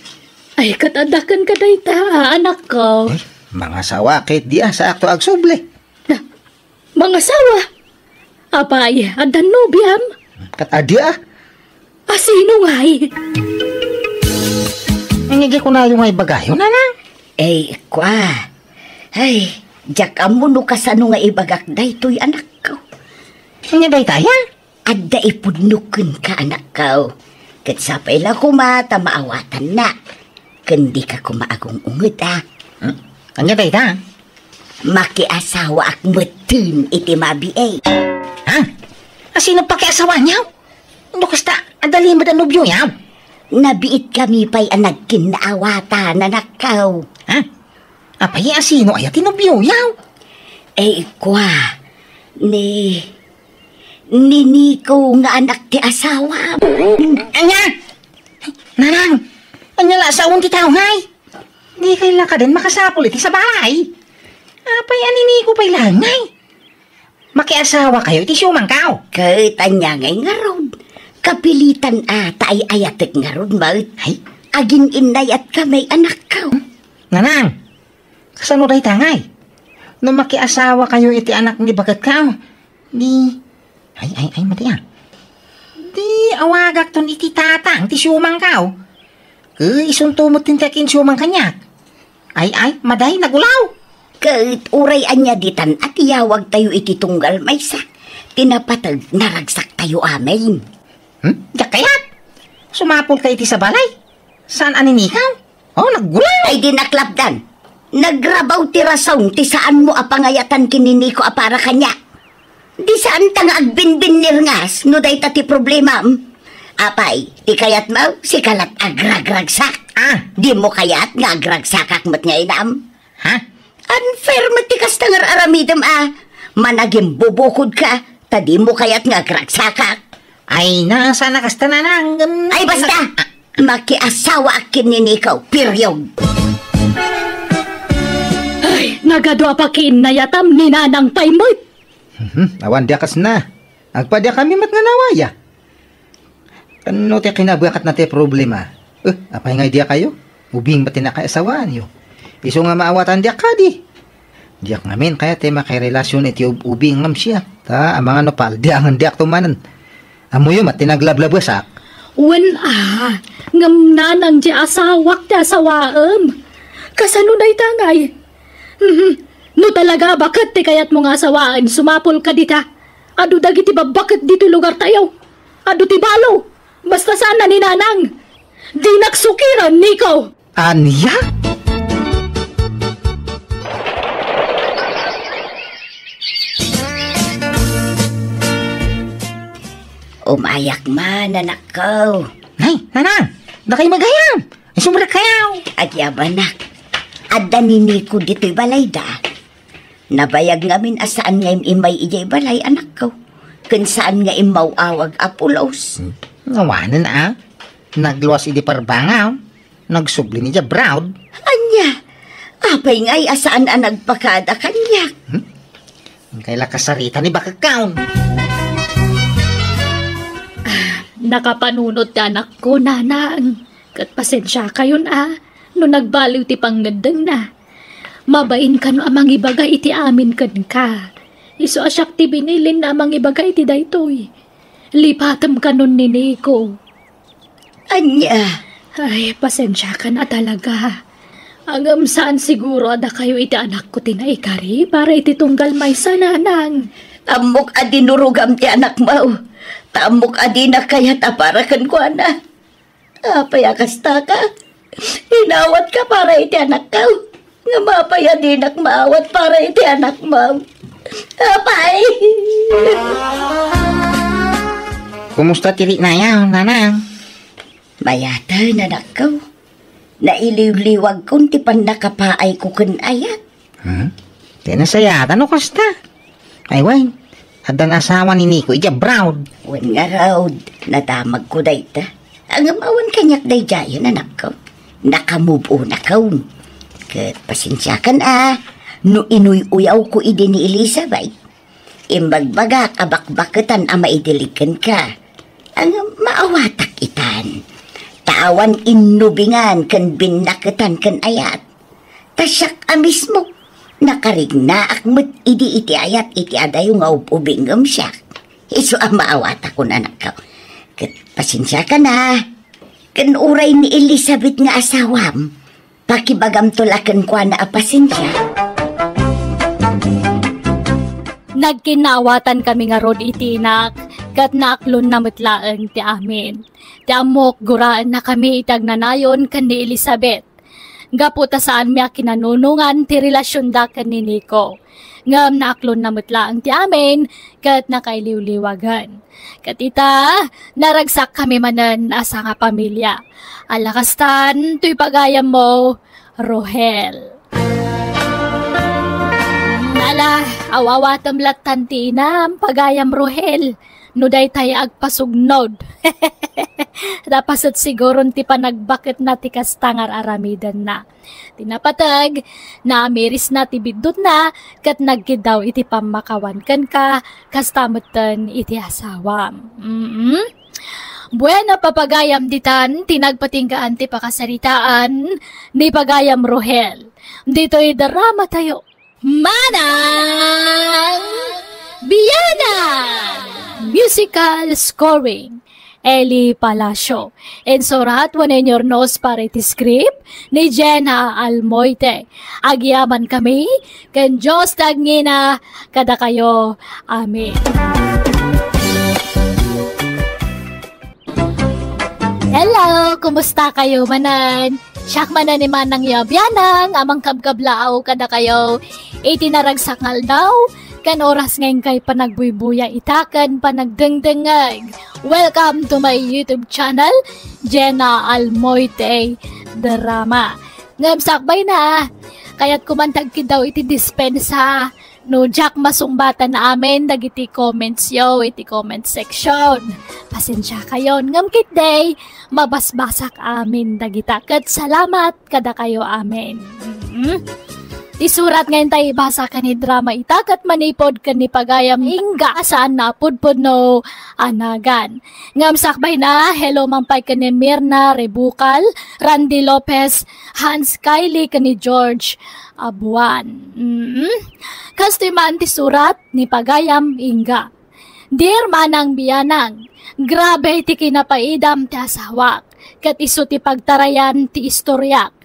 Ay, katadakan ka dayta, anak ko. Mga sawakit di sa akto agsubli. Mga sawa. Apay, adan nubyam. Katadya Sino nga'y? Nangyagi ko na yung ay bagayo, nanang. Kwa. Ay, jak amo no kasano nga ibagak daytoy anak ko. Ano day tayo? Adda ipudnukon ka anak ko. Kat sapay la kumata maawatan na. Kundi ka kumaagong ungod Ano day ta? Makiasawa ak metun iti mabi Ha? Sino pakiasawa niyaw? Ano kasta, adali mo na nubyo yaw? Nabiit kami pa'y anagkin na awatan anak ko. Ha? Apay asino ay tinubyo yaw? Kwa. Ni Nico nga anak ti asawa. Anya! Nanang! Anya la sa unti tao ngay! Di kailan ka din makasapul iti sa bahay. Apay anini ko pa'y langay. Makiasawa kayo iti siyumang kao. Kaitanya ngay nga ron. Kapilitan ata ay ayatek nga ron maut. Ay, Agin inay at kamay anak ko. nanang! Kasano day tangay? No makiasawa kayo iti anak ni bagat kao. Ay, mati yan. Di awagak ton iti tatang ti siyumang kao. Isuntumot tin tekin siyumang kanyak. Ay, maday nagulaw. Kait urayan niya ditan at iyawag tayo iti tunggal maysa. Tinapatag naragsak tayo amin. Yak kayat? Sumapol ka iti sa balay? Saan aninikaw? Naggulaw. Ay dinaklapdan. Nagrabaw ti rason ti saan mo apangayatan kininiko apara kanya. Di saan ta nga agbinbinir ngas no day ta ti problema. Apay, ti kayat mo si kalat agragragsak. Di mo kayat nga agragsakak mat nga inam. Ha? Unfair matikas tangar aramidam Managim bubukod ka, tadi mo kayat nga agragsakak. Ay, nasa nakasta na nang... Ay basta! Makiasawa akin ninikaw, period. Ay, nagadwa pa kinayatam ni Nanang Paymot. Awan dia kas na. Agpadya kami mat nga nawaya. Kano ti kinabuyakat na ti problema? Apay nga dia kayo? Ubing ba't tinakaasawaan yo? Iso nga maawatan dia ka di. Diyak ngamin kaya te makirelasyon iti ubing ngam siya. Ta, amang ano pal, diangan diak tumanan. Amo yun mat tinaglablabwasak. Ngam nanang di asawak di asawaam. Kasano day tangay? No talaga, bakit ti kayat mo nga asawaan, sumapol ka dita? Ado dagiti bakit dito lugar tayo? Ado ti balo? Basta sana ni nanang. Di nagsukiran, Nico. Anya? Umayak man, anak ko. Ay, nanang! Da kayo magayam! Ay, sumrak kayaw! Agyabanak. Adda nini ko dito'y balay da. Nabayag ngamin asaan nga imay ijay balay, anak ko. Kung saan nga imaw awag apulos. Ngawanan Nagluwas idi parbangaw. Nagsubli ni Brown. Anya, apay nga'y asaan nagpakada kanyak. Kaila kasarita ni Bakakaw. Nakapanunod ka anak ko, nanang. Kat pasensya kayon no nagbaliw ti panggandang na. Mabain ka no amang ibaga iti amin kan ka. Iso asyak ti binilin na amang ibaga iti daytoy. Lipatam ka nun ni Nico. Anya, Ay, pasensya ka na talaga. Hanggang saan siguro ada kayo iti anak ko tinaikari para iti tunggal may sananang. tamok adi nurugam ti anak mo. Tamok adi na kaya taparakan ko na. Apayakasta ka. Inawat ka para iti anak ko. Nga mapayadinak maawat para iti anak mo. Apay! Kumusta tiri na yaw, nanang? Mayata na anak ko. Nailiw-liwag kong ti pandakapaay ko kun ayat. Tinasayatan o kasta. Ay, wain. Hadan asawa ni Nico, ija Brown. Wan nga raw, nadamag ko dayta. Ang amawan kanyak day jayon anak ko. Nakamubo na ko. Kat pasensya kan no inuy-uyaw ko idi ni Elizabeth. Imbagbaga kabakbaketan ama idilikan ka. Ang maawatak itan. Tawan inubingan kan binaketan kan ayat. Tasyak mismo. Nakarigna akmet idi iti ayat iti adayo nga ubingam siya. Iso ang maawatak ko na anak ko. Kat pasensya ka na. Kan uray ni Elizabeth nga asawam, pakibagam tulakan kwa na apasensya. Nagkinawatan kami nga rod itinak, kat naaklon na mutlaang ti amin. Ti amok guraan na kami itagnanayon kan ni Elizabeth. Gaputa saan miya kinanunungan ti relasyon da kan ni Nico. Ngam naaklon na mutlaang ti amin, kat nakailiwliwagan. Kat ita, naragsak kami manan asa nga pamilya. Alakastan, tuy pagayam mo, Rohel. Ala, awawatam latan ti inam, pagayam Rohel. Nuday tayo agpasugnod. Tapasat siguron ti panagbakit na ti kastangar aramidan na. Tinapatag, na amiris na ti bidot na, kat nagkidaw iti pamakawan kan ka, kastamutan iti asawam. Buena papagayam ditan, tinagpatinggaan ti pakasaritaan, ni pagayam Rohel. Dito'y darama tayo. Manang Biyanan! Musical scoring, Eli Palacio. En surat wanenyornos para iti script ni Jenna Almoite. Agyaman kami, ken Diyos tagngina, kada kayo. Amen. Hello, kumusta kayo manan? Siyak manan ni Manang Yabianang, amang kabkablaaw kada kayo. Itinaragsak daw, kan oras ngayon kay panagbuy-buya itakan panagdengdengag. Welcome to my YouTube channel, Jenna Almoite Drama. Ngamsakbay na, kaya't kumantag daw iti dispensa. No, Jack masumbatan na amin, dagiti comments yo, iti comment section. Pasensya kayo, ngamkit day, mabasbasak amin, dagita. Kat salamat, kada kayo amin. Isurat ngayon tayo basa ka ni drama itakat manipod ka ni pagayam ingga saan na pudpud no anagan. Ngamsakbay na, hello mampay ka ni Mirna Rebukal, Randy Lopez, Hans Kylie ka ni George Abuan. Kastiman ti surat ni pagayam ingga. Dear Manang Biyanang, grabe ti kinapaidam ti asawak, kat iso ti pagtarayan ti istoryak.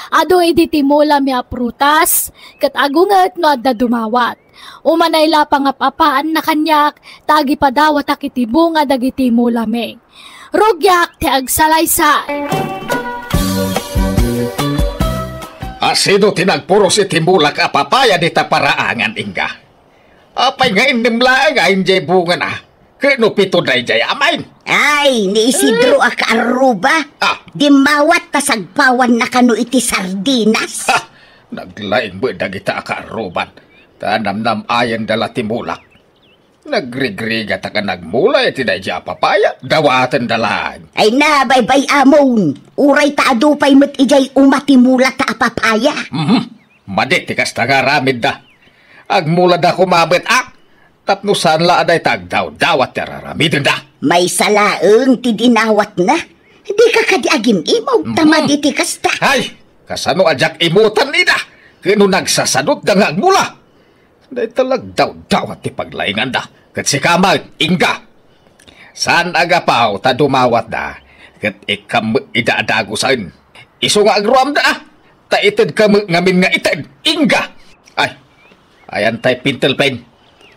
Ado iti timula mi prutas, kat agungat no adda dumawat. Umanay la pangapapaan na kanyak, tagi padawat akiti bunga dagiti mula me. Rugyak ti agsalaysay. Asido tinagpuros iti mulak apapaya di taparaangan ingga. Apay nga indimla nga injay bunga na. Kano pito day jay amain? Ay, ni Isidro Akaruba. Di mawat tasagpawan na kano iti sardinas. Ha! Naglaing mo dagita akaruban. Tanamnam ayan dala timulak. Nagrigriga ta ka nagmula iti day jay papaya. Dawatan dalaan. Ay na, baybay amon. Uray ta adupay mo't ijay umatimula ta apapaya. Madit tikas tagaramid da. Agmula da kumabit tapnusan la aday tagdaw dawat teraramidin da. May salaeng ti dinawat na. Di ka kadiagim imaw tamad iti kasta. Ay, kasano ajak imutan nida. Kano nagsasadot da nga agmula. Day talag daw-dawat ti paglaingan da. Kat si kamag, ingga. Saan agapaw ta dumawat da. Kat ikam idaadagusan. Iso nga agruam da. Ta ited kam ngamin nga ited. Ingga. Ay, ayan tay pintel pen.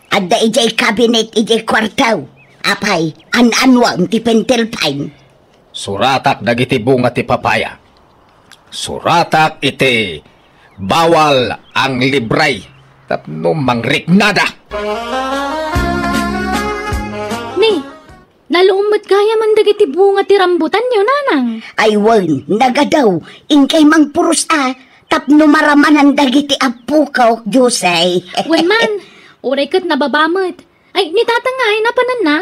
Adda ijay cabinet ijay kwartaw. Apay, an-anwang ti pintel pen. Suratak dagiti bunga ti papaya. Suratak iti bawal ang libray. Tapno mangriknada. Ni, nalumot kaya man dagiti bunga ti rambutan nyo, nanang. Ay wan, nagadaw, ingkay mang purus tapno maramanan dagiti apukaw, Diyosay. Wen man, uray kat nababamot. Ay, nitatangay, napanan na.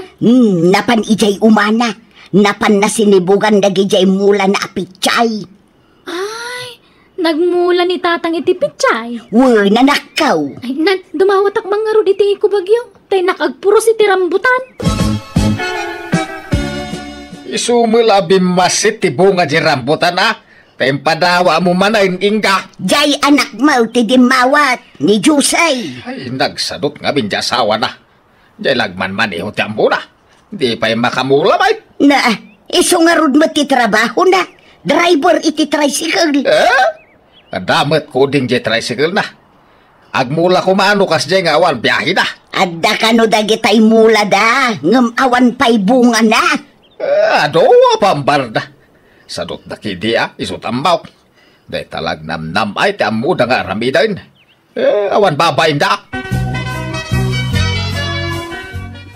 Napan ijay umana. Napan na sinibugan dagijay mula na apitsay. Ay, nagmula ni tatang iti pitsay. Nanakaw. Ay, dumawatak mga rod iti ikubagyo. Tay nakagpuros iti rambutan. Isumulabim masit ti bunga di rambutan Tempadawa mo manayin ingga. Jay anak mo ti dimawat ni Jusay. Ay, nagsadot nga binjasawa na. Jay lagman man iho ti ambuna. Di pa'y makamula, bay. Na, Iso nga rod mo ti trabaho na. Driver iti tricycle. Kadamat ko ding je tricycle na. Agmula ko maano kas je nga awan biyahe na. Adda ka no dagitay mula da. Ngam awan pa'y bunga na. Ado, pambarda. Sadot na kidia, isutambaw. Day talag namnam ay ti amuda nga ramidain. Awan babayin da.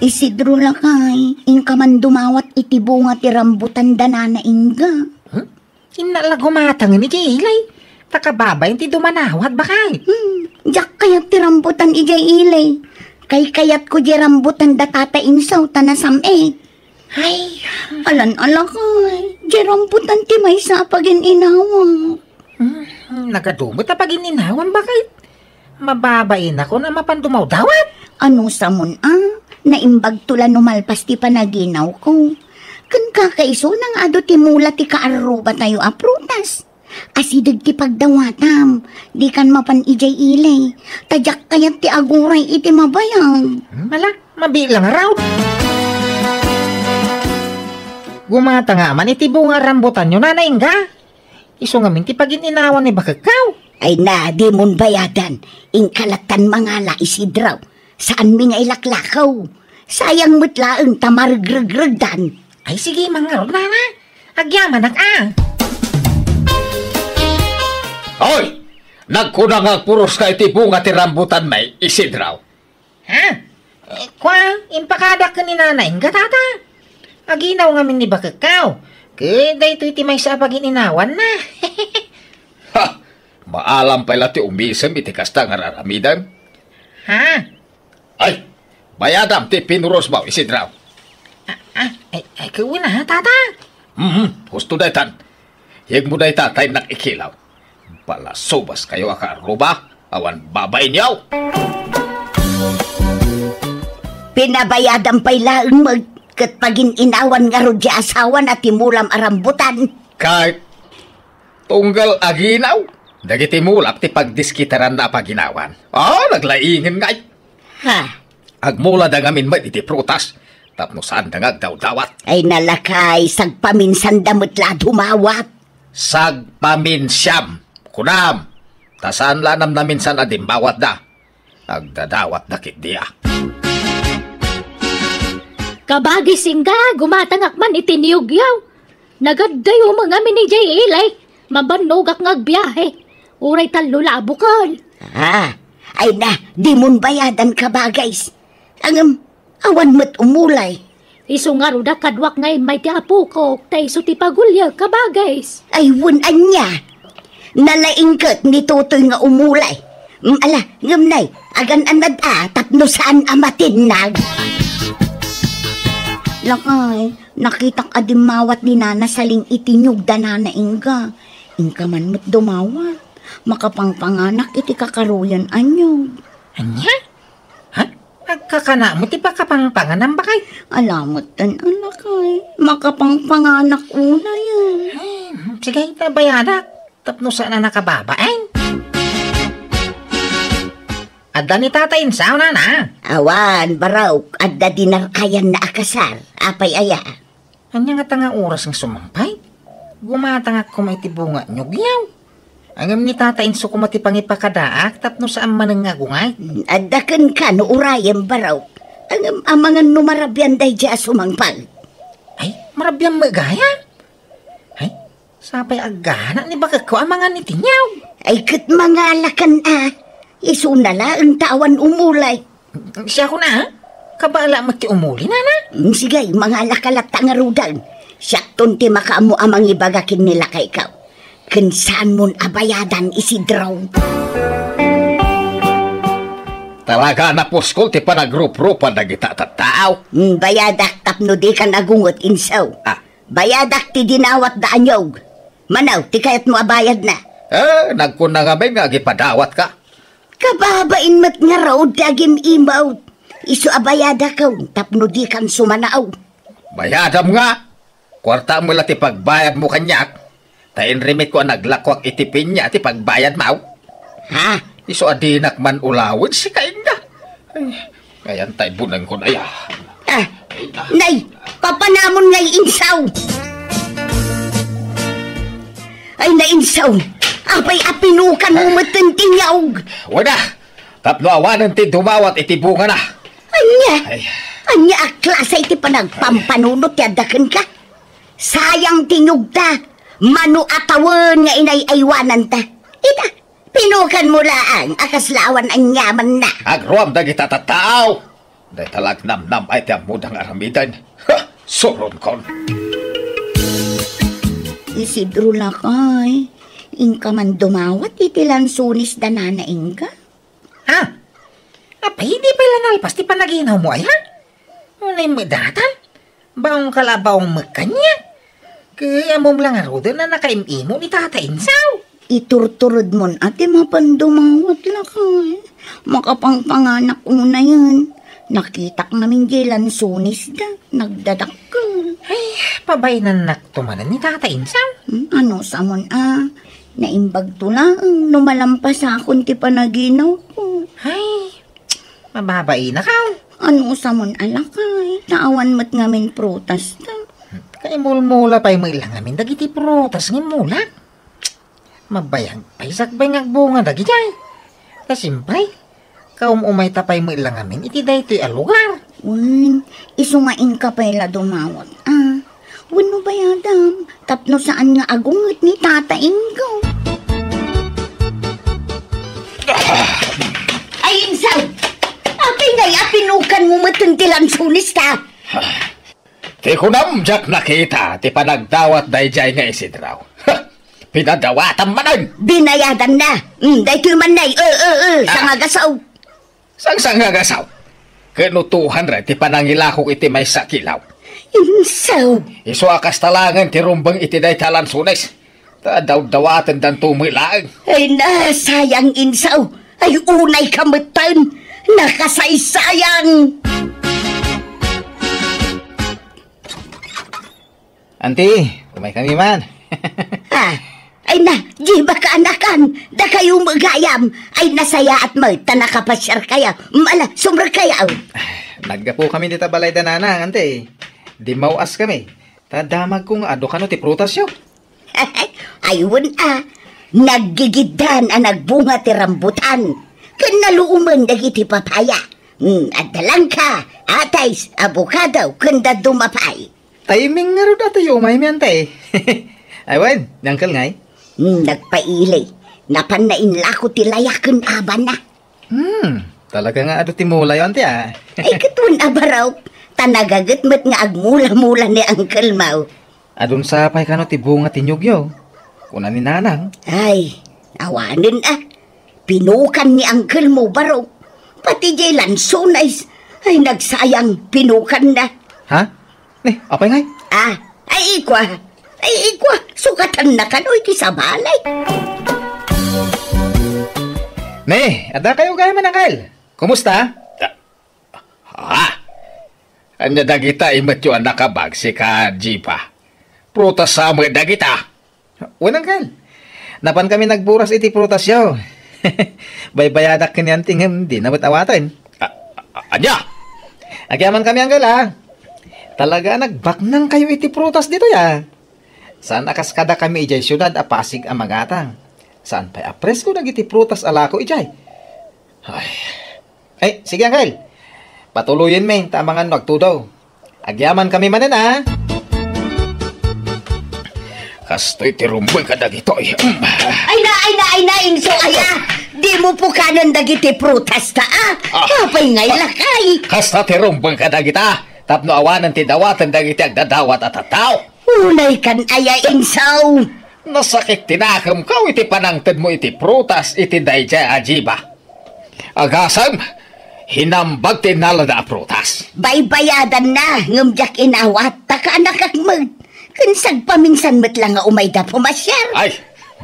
Isidro lakay, inka man dumawat iti bunga ti rambutan danana inga. Inala gumatang ni Ilay. Takababay ti dumanawat bakay. Jak kayat ti rambutan ijay ilay. Kay kayat ko di rambutan da tata insaw tanasam Ay, Alan-ala kay, di rambutan ti may sapagin inawang. nagadumot na pag-ininawan bakay. Mababain ako na mapandumaw dawat. Ano sa mun naimbag tula numalpas ti panaginaw ko. Kan kakaiso nang ado ti mula ti kaaruba tayo aprutas. Asidag ti pagdawatam, di kan mapan ijay ilay. Tadyak kayat ti aguray iti mabayang. Mala, mabilang raw. Gumata nga man iti bunga rambutan nyo na naingga. Iso nga min ti pag-ininawan ni bakakaw. Ay na, di mon bayadan. Ingkalatan mangala Isidraw. Saan mi nga ilaklakaw? Sayang mutlaang tamargragregdan. Ay sige mga rod na. Agyaman Hoy! Nagkunang ang puros ka iti bunga ti rambutan may Isidraw. Ha? Kwa, impakada ka ni nanay nga tata. Aginaw nga min ni bakakaw. Kaya dahito iti may sa pag-ininawan na. Ha! Maalam pala ti umisem iti kasta nga raramidan. Ha? Ay! Bayadam ti pinuros mo Isidraw. Ay kawin na tata. Husto daytan. Hig mo day tatay nakikilaw. Pala sobas kayo akaruba. Awan babay niyaw. Pinabayadan pa'y laang kat pagin inawan nga ro di asawan at timulam arambutan. Kahit tunggal aginaw. Dagiti mulap ti pagdiskitaran na paginawan. Naglaingin ngay. Ha? Agmula da ngamin may iti prutas. Tapno saan da ngagdaw-dawat. Ay nalakay, sagpaminsan damutla dumawat. Sagpaminsyam. Kunam. Tasan lanam na minsan adimbawat da. Agdadawat na kitdiya. Kabagi singga, gumatangak man itiniyugyaw. Nagadayo mga minijay ilay. Mabanogak ngagbiyahe. Uray talo labukal. Ay na, di mon bayadan ka bagays. Ang awan mo't umulay. Iso nga ruda kadwak ngay may tiapo ko. Tay so ti pagulya kabagays. Ay wunan niya. Nalaingkat ni Tutoy nga umulay. Ala, ngamnay, agan anad tapno saan amatinag. Lakay, nakitak adimawat ni Nana saling itinyog danana ingga. Ingka man mo't dumawat. Makapangpanganak iti kakaruyan anyo. Anya? Ha? Agkakana mo ti pakapangpanganan bakay? Alamot tan alakay. Makapangpanganak una yan. Sige, tabayada. Tapno saan na nakababain? Adda ni tatayin sao na na. Awan, baraw, adda dinarkayan na akasar. Apay aya. Anya nga tanga oras ng sumampay? Gumatanga kumaitibunga nyo giyaw. Angam ni tatayin so kumatipangipakadaak tapno saan manang nga gungay. Adda kan ka no urayang baraw. Ang amangan numarabyan day dya sumangpal. Ay, marabyan magaya? Ay, sapay agana ni baka ko amangan ni tinyaw. Ay kat mga alakan isunala ang tawan umulay. Siya ko na, kabala mati umuli na na. Sigay, mga alakalat nga rudan. Siyak ti makaamu amang ibagakin nila kay ikaw. Kinsan mon abayadan Isidraw. Talaga na puskol ti panagrup-rupan na kita tataw. Bayadak tapno di ka nagungot insaw. Bayadak ti dinawat da anyog. Manaw, ti kayat mo abayad na. Nagkuna nga may nga gipadawat ka. Kababain mat nga raw dagim imaw. Isu abayada ka, tapno di kan sumanaaw. Bayadam nga. Kwarta mo lang ti pagbayad mo kanyak. Tain remit ko ang naglakwak itipin niya ti pagbayad mo. Ha? Iso adinak man ulawin si kain na. Ngayon tayo bunang ko na ya. Nay, papanamon ngay insaw. Ay, nainsaw. Apay apinukan mo matintinyaw. Wala. Tapno awanan ti dumawat iti bunga na. Anya? Ay. Anya aklas ay ti panagpampanunot yadakan ka? Sayang tingog ta. Manu atawan nga inay-aywanan ta. Ita, pinukan mo laang akaslawan ang yaman na. Agruam dagita tataaw. Day talag namnam ay tiyang mudang aramidan. Ha! Suron kon. Isidro lakay. Inka man dumawat itilan sunis danana inka. Ha? Apa, hindi pa ilan alpas ti panaginaw mo ay ha? Unay madatan? Baong kalabawang magkanya? Kaya mo lang arudan na nakaimimo ni Tata Insaw. Iturturod mo ati mapandumawat lakay. Makapangpanganak mo na yan. Nakitak namin gilan sunis da. Nagdadak ka. Ay, pabainan naktumanan ni Tata Insaw. Ano sa mon naimbag to lang. Numalampas akong ti panaginaw ko. Ay, mababai na ka. Ano sa mon alakay. Naawan mo't ngamin prutas ta. Kay mulmula pa'y mailang amin dagiti prutas ng mula. Mabayang pa'y sakbay bunga dagiti ay. Kasimpay, kaum umay tapay mailang amin iti daytoy a lugar. Wen, isumain ka pala dumawat. Wano ba yadam? Tapno saan nga agungot ni Tata Ingo? Ay, Insaw! Api ngay apinukan mo matuntilan sunis ka. Ti kunam jak nakita ti panagdawat dayjay nga Isidraw. Ha! Pinadawatan manan. Binayadan na. Daytoy man nay. Sa nga gasaw. Sang nga gasaw. Kenutuhan ra ti panangilakok iti may sakilaw. Insaw. Isu akas talangan ti rumbang iti daytalan sunes. Daw-dawatan dan tumilaang. Ay na, sayang Insaw. Ay unay kamutan. Nakasaysayang. Auntie, umay kami man. Ay na, di ba kaanakan? Da kayo magayam. Ay nasaya at magta nakapasyar kaya. Mala, sumra kaya. Nagga po kami dita balay danana, ante. Di mauas kami. Tadamag kong ado kano ti prutas yo. Ayun naggigidan ang nagbunga ti rambutan. Kanaluuman dagiti papaya. At dalang ka, atays, abukado, kanda dumapay. Timing nga ro dato yung umay mi ante. Aywan, nangkal ngay. Nagpailay. Napanain lako ti layakan aban na. Talaga nga ado ti mulay ante Ay katun abaraw. Tanagagat met nga agmula-mula ni Uncle Mau. Adun sapay kano ti bunga ti nyugyo. Kuna ni nanang. Ay, awanin Pinukan ni Uncle Mau baraw. Pati jay lansunays. Ay nagsayang pinukan na. Ha? Apay ngay? Ay ikwa. Sukatan na kanoy ti sa balay. Ada kayo gaya manangkal. Kumusta? Anya dagita imat yung nakabag si ka Jipa. Prutas sa mga dagita. Unangkal. Napan kami nagburas iti prutas yaw. Baybayadak kanyan tingem di namat awatan. Anya? Agyaman kami anggal Talaga nagbaknang kayo iti prutas dito ya. Saan akaskada kami ijay syudad a Pasig a magatang. Saan pa'y apres ko nagiti prutas alako ijay. Ay, sige anggal. Patuloyin may tamangan magtudaw. Agyaman kami manan Kastoy tirumbol ka dagito. Ay na, Inso aya. Di mo po kanan dagiti prutas ta Kapay ngay lakay. Kasta tirumbol ka dagita. Tapno awanan ti dawatan dagiti agdadawat at ataw. Unay kan aya Insaw. Nasakit tinakam ka iti panangtad mo iti prutas iti dayjay ajiba. Agasam, hinambag tinalada a prutas. Baybayadan na, ngumjak inawat, taka nakakmag. Kansag paminsan met lang nga umayda pumasyar. Ay,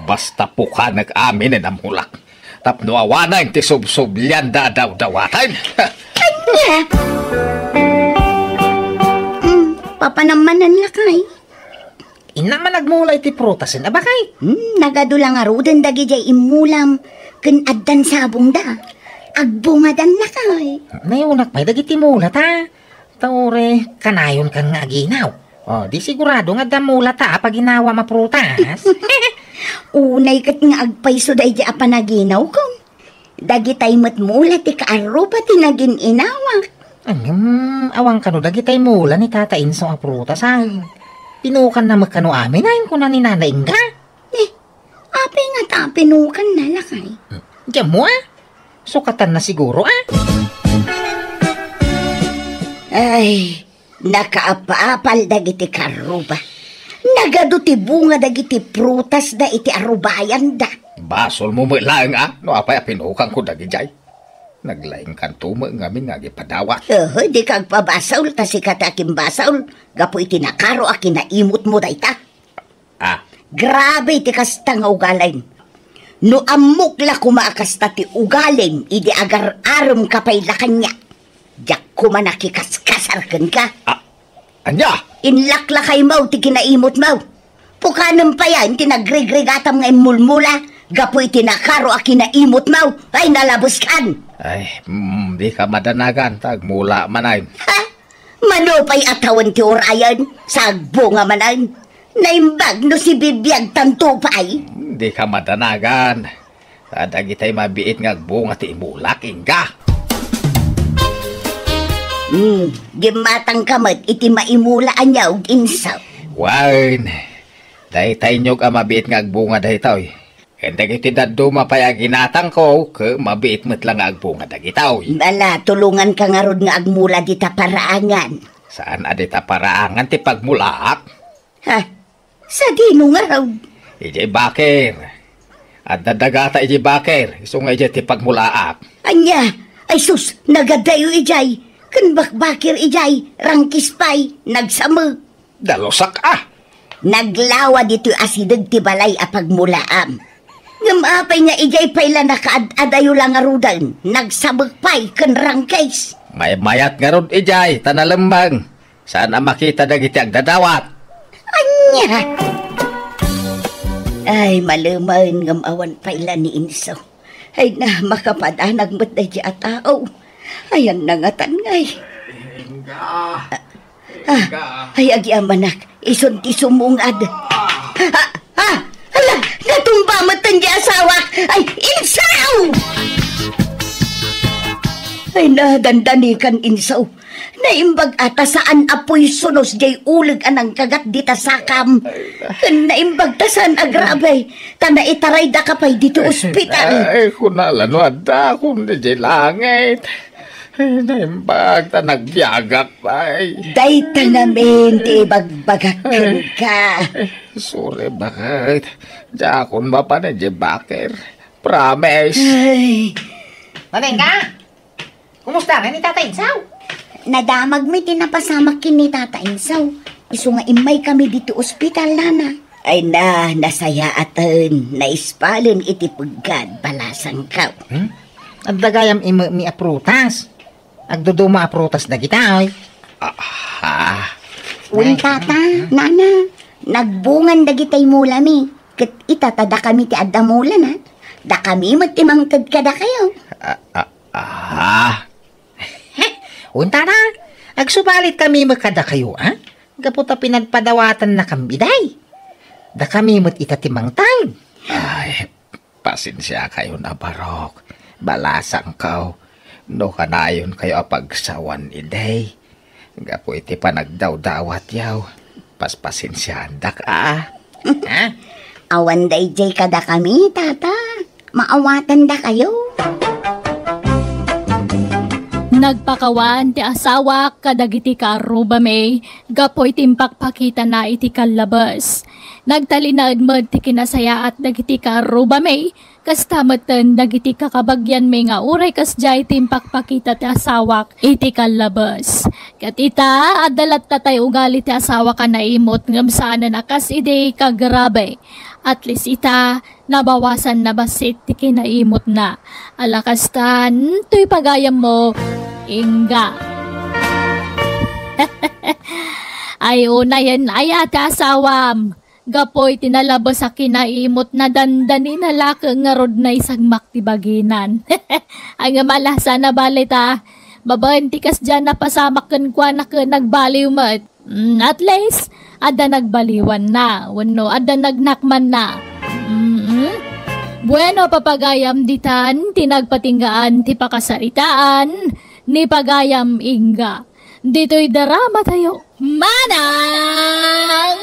basta po ka nag-amin na namulak. Tapno awanan ti subsublyan dadaw-dawatan. Anya? Papanamanan lakay. Ina man nagmulay ti prutasin, abakay. Nagadulang aruden dagi jay imulam. Kun addan sabong da. Agbungadan lakay. Nayunak pa'y dagiti mulat Taure, kanayon kang nga ginaw. Di sigurado nga damula ta pag ginawa maprutas. Unay kat nga agpayso day di apanaginaw ko. Dagitay matmula ti kaaruba ti naging inawak. Awang kano dagitay mula ni Tata Inso a prutas ay. Pinukan na magkano amin ayon ko na ni Nanay Inga. Ape nga ta pinukan na lakay. Diyan mo sukatan na siguro Ay, nakaapa-apal dagiti karuba. Nagado ti bunga dagiti prutas da iti arubayan da. Basol mo lang no apay pinukan ko dagijay. Naglaing kanto mo ngamin nga gipadawat. Di kag pabasaul ta si katakim basaul. Gapo iti nakaro a kinaimot mo dayta. Grabe iti kasta nga ugaling. No amok la kumaakasta ti ugaling, idi agar-aram kapay lakan niya. Diyak kumanakikaskasarkan ka. Anya? Inlaklakay mo ti kinaimot mo. Pukanan pa yan, tinagrig-rigatam nga imulmula. Gapoy tinakaro a kinaimot mo. Ay, nalabos kan. Ay, di ka madanagan. Tagmula manayin. Manupay atawan ti orayan. Sagbo nga manayin. Naimbag no si bibiyag tanto pa ay. Di ka madanagan. Dagitay mabiit nga bunga ti imulak, Inga. Gimatang kamat iti maimulaan niya og insaw. Wine. Dahitay nyog ang mabiit nga agbunga dahitaw. Kanda iti daduma pa yung ginatang ko, mabiit mo't lang agbunga dahitaw. Bala, tulungan ka nga rod nga agmula dita paraangan. Saan adita paraangan ti pagmulaak? Sa dino nga raw. Ije bakir. At dadagata ije bakir. Iso nga ije ti pagmulaak. Anya, ay sus, nagadayo ijay. Kan bakbakir ijay, rangkis pay, nagsamag. Dalosak Naglawa dito asidag ti balay apagmulaam. Ngamapay nga ijay pay la nakaadayo lang arudan, nagsamag pay kan rangkis. May mayat nga rod ijay, tanalambang. Saan ang makita dagiti agdadawat? Anya! Ay, malumain ngamawan pay la ni Inso. Ay na, makapadanag mo't na di atao. Ayan na nga tangay. Ay, agi amanak. Isunti sumungad. Hala, natumba matan di asawa. Ay, Insaw! Ay, nadandanikan Insaw. Naimbag ata saan apoy sunos jay ulig anang kagat dita sakam. Naimbag ta saan agrabe. Tana itaray da kapay dito ospital. Ay, kunalan wada kung di langit. Naimbag ta nagbiagak ay. Dayta namin di bagbagakan ka. Sorry, bakit? Jakon ba pa na di bakir? Promise. Ay, Madenga! Kumusta nga ni Tata Insaw? nadamag mi tinapasamak kini Tata Insaw. Isu nga imay kami dito ospital nana. Ay na, nasaya atan. Naispalin iti pagkad balasang ka. At dagayam mi aprutas. Agduduma aprutas na kita, oy. Uy, Tata, nana. Nagbungan dagitay mula mi. Kat itatada kami ti adda mula na. Da kami magtimangtad kada kayo. Unta na, agsubalit kami magkada kayo, Gaputa pinagpadawatan na kambiday. Da kami mo't itatimangtad. Ay, pasensya kayo na barok. Balasang kaw. No kanayon kayo apagsawan iday. Gapo iti pa nagdaw-dawat yaw. Paspasensyaan dak Awan day jay kada kami, Tata. Maawatan da kayo. Nagpakawan ti asawa kadagiti karuba may gapoy timpakpakita na iti kalabas. Nagtalinaad mo ti kinasaya at dagiti karuba may kastamatan dagiti kakabagyan may nga uray kasjay timpakpakita ti asawak iti kalabas. Katita adalat tatay ugali ti asawa ka na imot ngam saan na nakas ide kagrabe. At least ita, nabawasan na basit ti kinaimot na. Alakastan, to'y pagayam mo, Inga. Ay, una yan, ay ate asawam. Gapoy, tinalabas sa kinaimot na dandani na laka nga rod na isang maktibaginan. Ay nga malasa na balita, Babaen tikas dyan na pasamakan kwa na ka nagbaliw mat. At least, ada nagbaliwan na. Wano, ada nagnakman na. Bueno, papagayam ditan, tinagpatinggaan, ti pakasaritaan, ni pagayam ingga. Dito'y drama tayo. Manang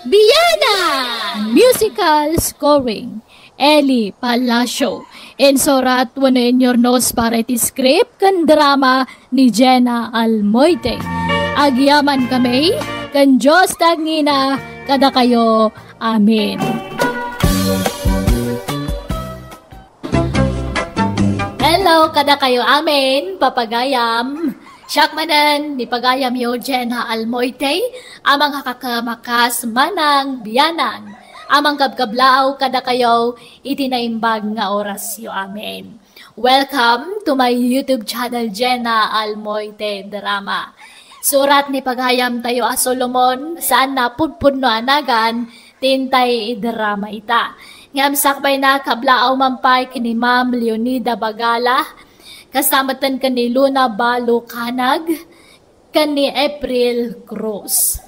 Biyana! Musical scoring. Eli Palacio. Insurat wano in your notes para iti script kan drama ni Jenna Almoite. Agyaman kami, kan Diyos tangina, kada kayo. Amen. Hello, kada kayo. Amen. Papagayam. Syakmanan, ni pagayam yo Jenna Almoite, amang hakakamakas manang biyanan. Amang kabkablaw kada kayo, itinaimbag nga oras yo. Amen. Welcome to my YouTube channel, Jenna Almoite Drama. Surat ni pagayam tayo a Solomon, saan na pudpudno anagan, tintay drama ita. Ngam sakbay na kablaaw mampay kini Ma'am Leonida Bagala, kasamatan ka ni Luna Balo Kanag, ka ni April Cruz.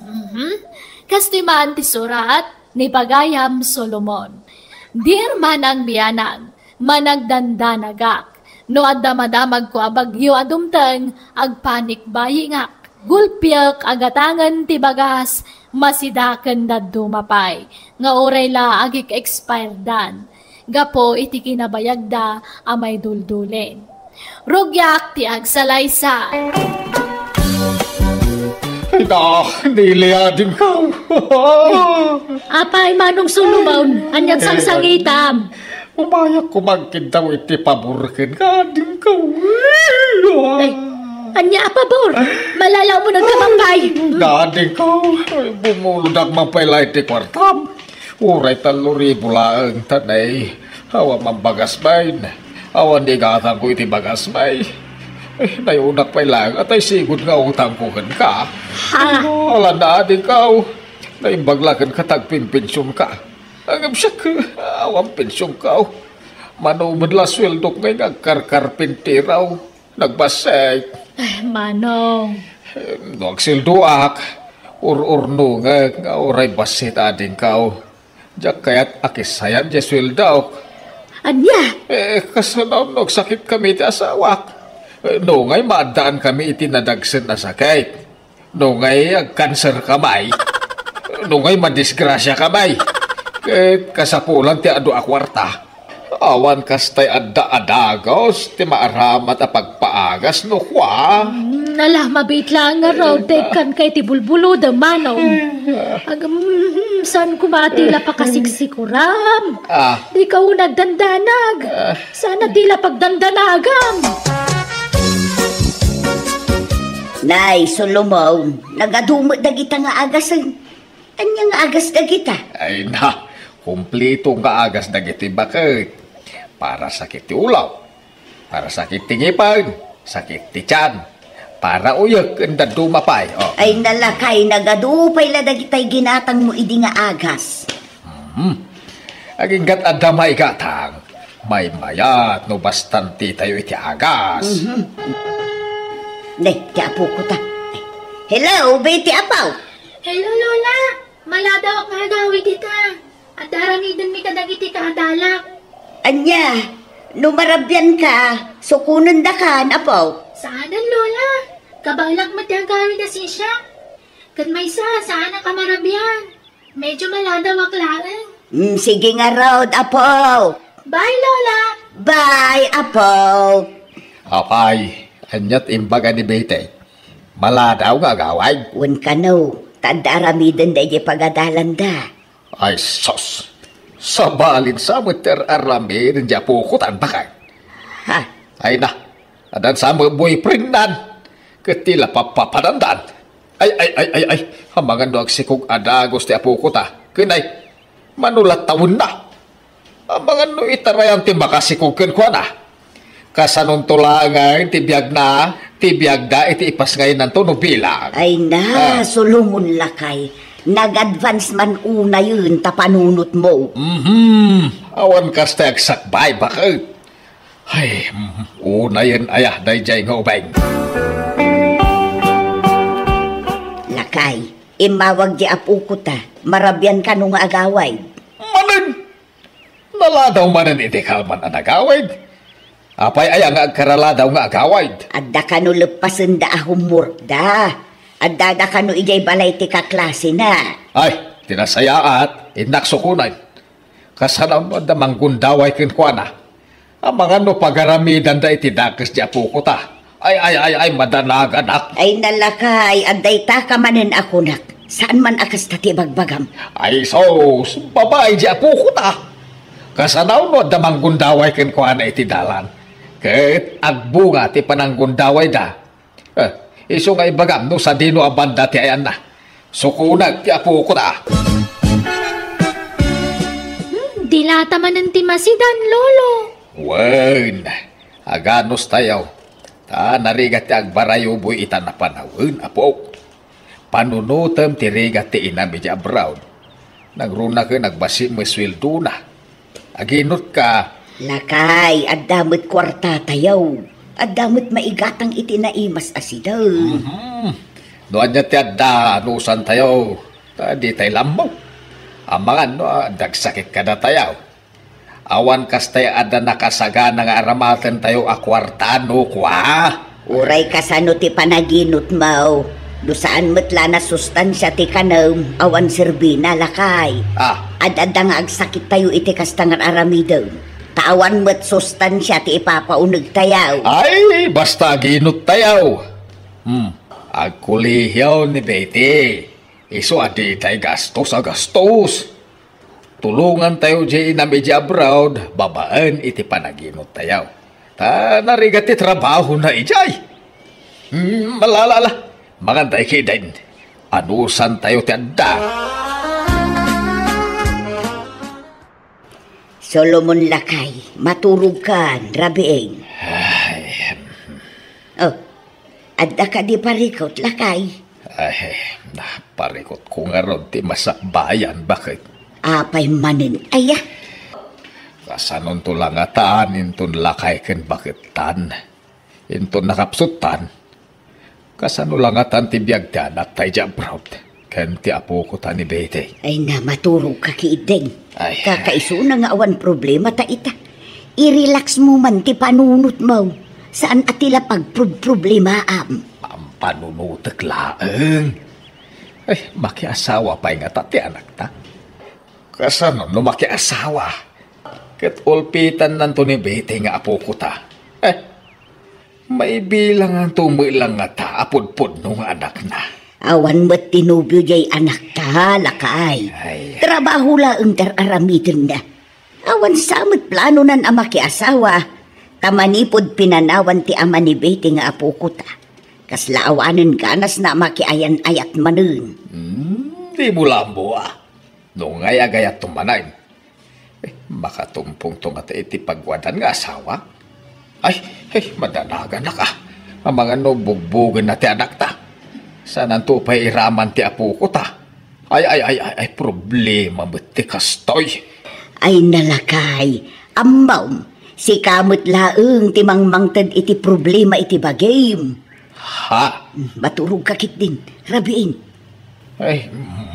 Kastimaan ti surat ni Pagayam Solomon. Dear manang biyanang, managdandanagak, no adda madamag ko abagyo adumtang, agpanik bayingak, gulpyak agatangan ti bagas, masidakan da dumapay, nga oray la agik expire dan, gapo iti kinabayagda amay duldulin. Rugyak ti agsalaysa. Niliya din ka. Apay manong sulubawn, anyag sangsangitam. Umayak ko magkintaw iti paburkin ka din ka. Ay, anya pabor, malalaw mo nagkamangkay. Gading ka, bumuludak mapayla iti kwartam. Uray taluri bulaang tanay, hawa mambagas bain. Awan di gatang ko iti bagas may. Nayunak pa'y lang at ay sigod nga utang ko ka. Alam na ading ka. Naimbaglakan ka tagpinpensyon ka. Agam siya ka. Awang pensyon ka. Manumad la sweldo ngay nagkarkarpintiraw. Nagbasay. Manong. Nagsilduak. Urno nga oray basit ading ka. Diyak kaya't akisayan di sweldo. Anya? Kasanaw sakit kami iti asawak. No ngay maadaan kami iti nadagsen na sakit. No ngay agkanser kamay. No ngay madisgrasya kamay. Kasapulan ti adu akwarta. Awan kastay adda-adagos ti maaramat a pagpaagas no kwa. Nalah mabit lang nga raw tekan kay ti bulbulo da manong. Agam saan kumatila pa kasiksikuram. Di ka nagdandanag. Sana tila pagdandanagam. Nay, Solomon, nagadumot na kita nga agas. Anya nga agas na kita? Ay na, kumplito nga agas na kita bakit? Para sakit ti ulaw, para sakit ti ngipag, sakit ti tiyan, para uyag kanda dumapay. Oh. Ay nalakay, nagadupay la dagitay ginatang mo idi nga agas. Aging gat adamay gatang, may mayat no bastanti tayo iti agas. Ne, ti apo ko ta. Hello, Betty Apaw. Hello, Lola. Maladaw ka gawid ita. At daramidan mi kadagiti ka adalak. Anya, numarabyan ka, sukunan da ka, Apaw. Saanan, Lola? Kabalak matiyang gawid na siya. Kat may saan ka marabyan. Medyo maladaw aklaan. Sige nga raw, Apaw. Bye, Lola. Bye, Apaw. Apay, anyat imbaga ni Betty. Maladaw nga gaway. Wan ka no, tadaramidan da di pagadalan da. Ay sos, sabalin sa muter arami ng japukutan bakay. Ha? Ay na, adan sa mga boyfriend nan, katila papapadandan. Ay, hamangan do agsikog adagos ti apukuta. Kinay, manulat taon na. Hamangan no itarayan ti makasikog ko na. Kasanon tulangan, tibiyag da, iti ipas ngayon ng tono bilang. Ay na, sulungon lakay. Nag-advance man una yun, tapanunot mo. Awan kastay agsakbay, bakit? Ay, unayan ayah dayjay nga ubay. Lakay, imawag di apo ko ta. Marabyan ka nung agaway. Manan! Naladaw manan iti kalman ang agawid. Apay ay ang agkaraladaw nga agawid. Adda ka no lepasen da ahumurda. Adda da ka no ijay balay ti kaklase na. Ay, tinasayaat, inaksukunan. Kasanaw mo da manggundaway kinkwana. Ang mga no pagaramidan da iti dakis di apo ko ta. Ay, madanag anak. Ay nalakay, adday ta ka manen ako nak. Saan man akas tati bagbagam? Ay, sos, babae di apo ko ta. Kasanaw mo da manggundaway kinkwana iti dalan. Ket agbunga ti pananggundaway da. Iso nga ibagam no sa dino abanda ti ayan na. Sukunag ti apo ko ta. Dilata man ang timasidan, lolo. Wen, aganos tayaw. Ta narigat ti agbarayo boy itan na panawin, apo. Panunutem ti rigat ti inami di abroad. Nagruna ka nagbasi mo sweldo na. Aginot ka. Lakay, addamot kwarta tayaw. Addamot maigatang itinaimas asidaw. Doon niya ti adda anusan tayaw. Di tayo lamaw. Ang mga no, dagsakit ka na tayaw. Awan kas tayo ada nakasagana nga aramatan tayo akwartano kwa. Uray kasano ti panaginot mo. Dusaan matla na sustansya ti kanam. Awan serbina lakay. Adada nga agsakit tayo iti kastangan aramidaw. Tawan mo't sustansya ti ipapaunog tayaw. Ay, basta ginot tayaw. Agkulihiyaw ni Betty. Iso adi tayo gastos. Tulungan tayo di na medya abroad, babaan iti panaginot tayaw. Ta narigat ti trabaho na ijay. Malalala, magantay kidain. Anusan tayo ti adda. Solomon lakay, maturog ka, rabieng. Oh, adda ka di parikot lakay. Ay, naparikot ko nga ron ti masakbayan. Bakit? Apay manin, aya. Kasanon to lang ataan, intun lakay ken bakitan. Intun nakapsutan. Kasano lang atan ti biyagdan at tayo dyan proud. Ken ti apo ko ta ni Bete. Ay na, maturog ka kiideng. Ay. Kakaiso na nga awan problema ta ita. I-relax mo man ti panunot mo. Saan atila pagproblema am? Panunutek laeng. Ay, makiasawa pa nga ti anak ta. Kasano no makiasawa? Ket ulpitan nanto ni Bete nga apo ko ta. May bilang ang tumilang nga ta apod-pod nung anak na. Awan mo't tinubyo jay anak ta, lakay. Ay. Trabaho laeng tararamitin na. Awan samot plano nan ama kiasawa. Tamanipod pinanawan ti ama ni Bete nga apo ko ta. Kaslaawanin ganas na makiayan ayat manun. Di mo lambo Nung ngayagayat tumanain. Makatumpong tungat iti pagwadan nga asawa. Ay, madanagan na ka. Ang mga no bugbugan na ti anak ta. Saan to pa iraman ti apo ko ta. Ay, problema mo ti kastoy. Ay nalakay, ambaw, si kamot laeng ti mangmangtad iti problema iti bagay. Ha? Maturog kakit din, rabiin. Ay,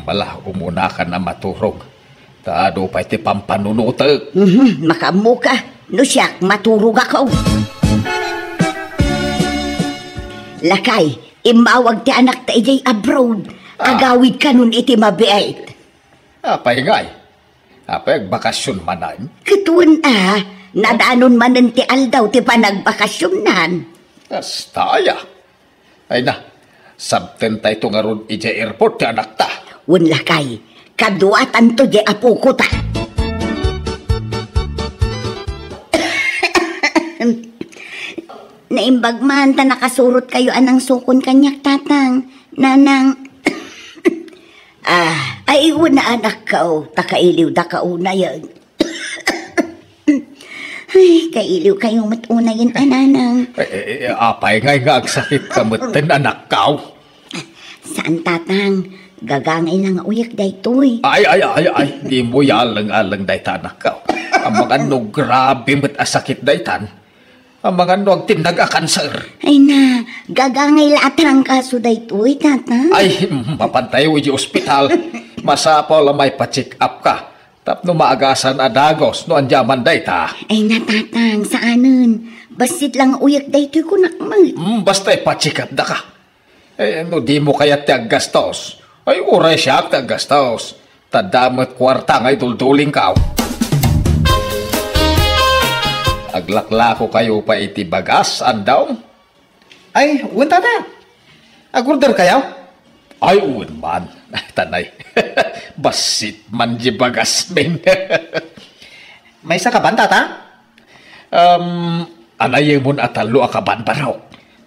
wala, umuna ka na maturog. Taado pa iti pampanunutek. Makamu ka, no siyak maturog ako. Lakay, imawag ti anak ta ijay abroad. Agawid ka nun iti mabiait. Apay ngay. Apay bakasyon manan. Katuan nadaanon manan ti aldaw ti panagbakasyonan. Astaya. Ay na, sabten tayo nga ron ijay airport ti anak ta. Wan lakay, kaduatan to di apo ko ta. Naimbag man ta nakasurot kayo anang sukon kanyak tatang. Nanang, ay na anak ka takailiw da ka una yan. Ay, kailiw kayong matuna yun, ananang. Apay nga agsakit ka maten anak ka. Saan tatang? Gagangay lang uyak daytoy. Ay, di mo yalang-alang daytan anak ka. Ang mga no grabe mat asakit daytan. Ang mga nuag tinagakan, sir. Ay na, gagangay latrang kaso daytoy, tata. Ay, mapantay mo di ospital. Masapaw lang may pa-check up ka. Tapno maagasan adagos no anjaman day ta. Ay na, tatang, saanan? Basit lang uyak daytoy ko nakmag. Basta pa-check up da ka. Eh, no di mo kaya tiaggastos. Ay, uray siya tiaggastos. Tadamot kwarta ngay dulduling ka. Aglaklako kayo pa iti bagas, andaw? Ay, uwan tata. Agurder kayo? Ay, uwan man. Tanay. Basit man di bagas, men. May isa ka ba, tata? Anay mo na atalo akaban pa raw.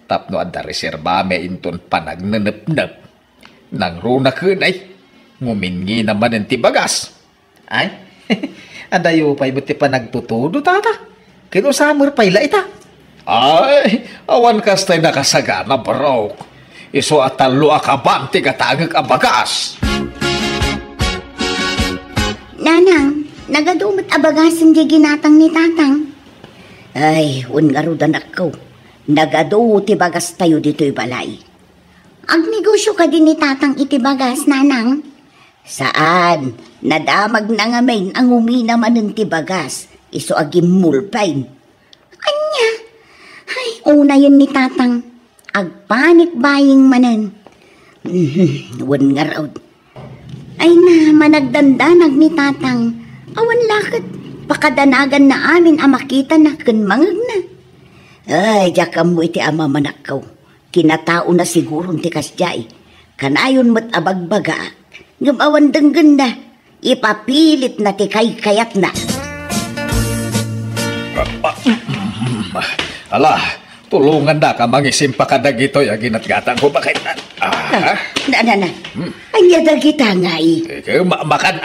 Tapno anda reserba me inton panagnanap-nap. Nang runa kunay. Ngumingi naman ang tibagas. Ay, adayo pa'y buti pa nagtutudo, tata. Kino summer pa'y ita. Ay, awan kastay nakasagana, bro. Iso atalo akaban, tigatagag abagas. Nanang, nagadumot abagasan di ginatang ni tatang. Ay, ungarudan ako. Nagado ti bagas tayo dito'y balay. Ang negosyo ka din ni tatang itibagas, nanang. Saan? Nadamag na nga main ang uminaman ng tibagas. Iso agim mulpain. Anya? Ay, una yun ni tatang. Agpanik baying manan. Wan nga raw. Ay na, managdandanag ni tatang. Awan lakad. Pakadanagan na amin ang makita na kanmangag na. Ay, jakam mo iti ama manakaw. Kinatao na siguro ti kasjay. Kanayon mo't abagbaga. Gumawan denggan na. Ipapilit na ti kayat na. Ala, tulungan na ka mangisim pa kadag ito yung ginatgatang ko. Bakit na? Na. Anya dagita nga Makan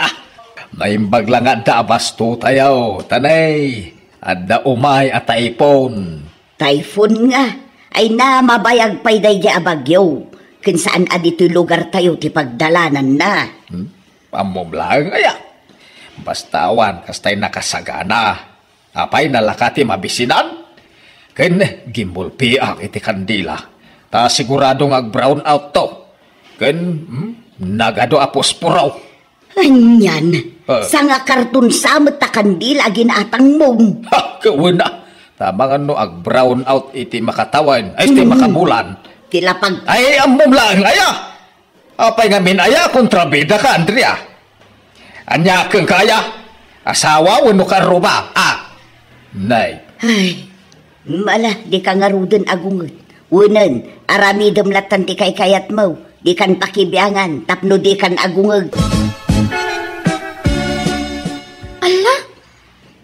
Naimbag lang adda abasto tayo. Tanay, adda umay at taipon. Typhoon nga. Ay na mabayag pa'y day di abagyo. Kung saan adito'y lugar tayo ti pagdalanan na. Amom lang aya. Bastawan, kastay nakasagana. Apay nalakati mabisinan. Ken gimbulpi ang iti kandila. Ta siguradong ag-brown out to. Ken nagado apos puraw. Anyan. Sa nga karton samot ta kandila ginatang mong. Ha, kawuna. Tama nga no ag-brown out iti makatawan. Ay, iti makabulan. Kilapag. Ay, amom lang aya. Apay nga minaya kontrabida ka, Andrea. Anya kang kaya. Asawa wano ka ruba. Nay. Ay, mala, di ka nga rudon agungot. Unan, aramidom latan ti kay kayat mo. Di kan pakibiangan, tapno di kan agungag. Ala,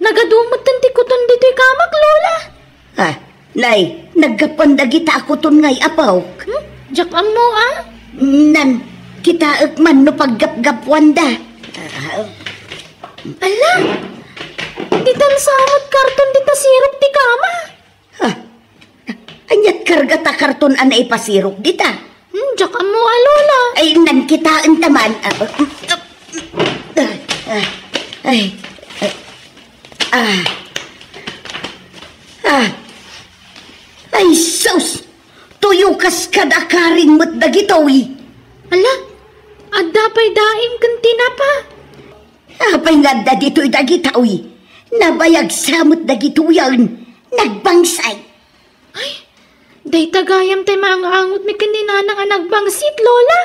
nagadumot tan ti kuton dito'y kamak, Lola. Nay, nagkapandagita ako ton ngay apaw. Jakam mo, Nan, kita man no paggap-gapwanda. Ala, di tan samot karton di ta sirop ti kama. Anyat karga ta karton ana ipasirok dita. Jakam mo, Lola. Ay, nan kitaan taman. Ay, sus! Tuyo kas kadakaring mo't dagitoy. Ala, adda pa'y daing kantina pa. Apay nga da dito'y dagitoy. Nabayag samot dagitoyan. Nagbangsay. Ay, day tagayam tayo maangangot mi kanina nga nagbangsit, Lola.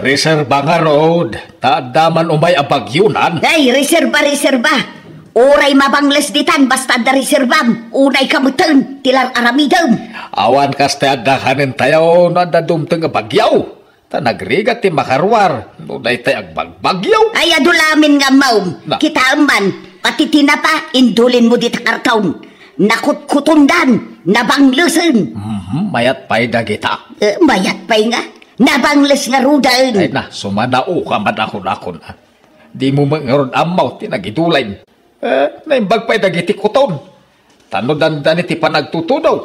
Reserba nga road. Taadaman umay abagyunan. Ay, reserba. Oray mabangles ditan basta da reservam. Unay kamutan, tilar aramidam. Awan kas taadahanin tayo na dadumtang abagyaw. Ta nagrigat ti makarwar. Nunay tayo agbagbagyaw. Ay, adulamin nga maum. Kita man, pati tinapa, indulin mo dita kartaon. Nakutkutundan, nabanglesin. Mayat pa'y dagita. Mayat pa'y nga. Nabangles nga rudan. Ay na, sumanao ka madakon-akon. Di mo mangaron amaw, tinagidulain. Naimbag pa'y dagiti kuton. Tanodan-dan iti panagtutunaw.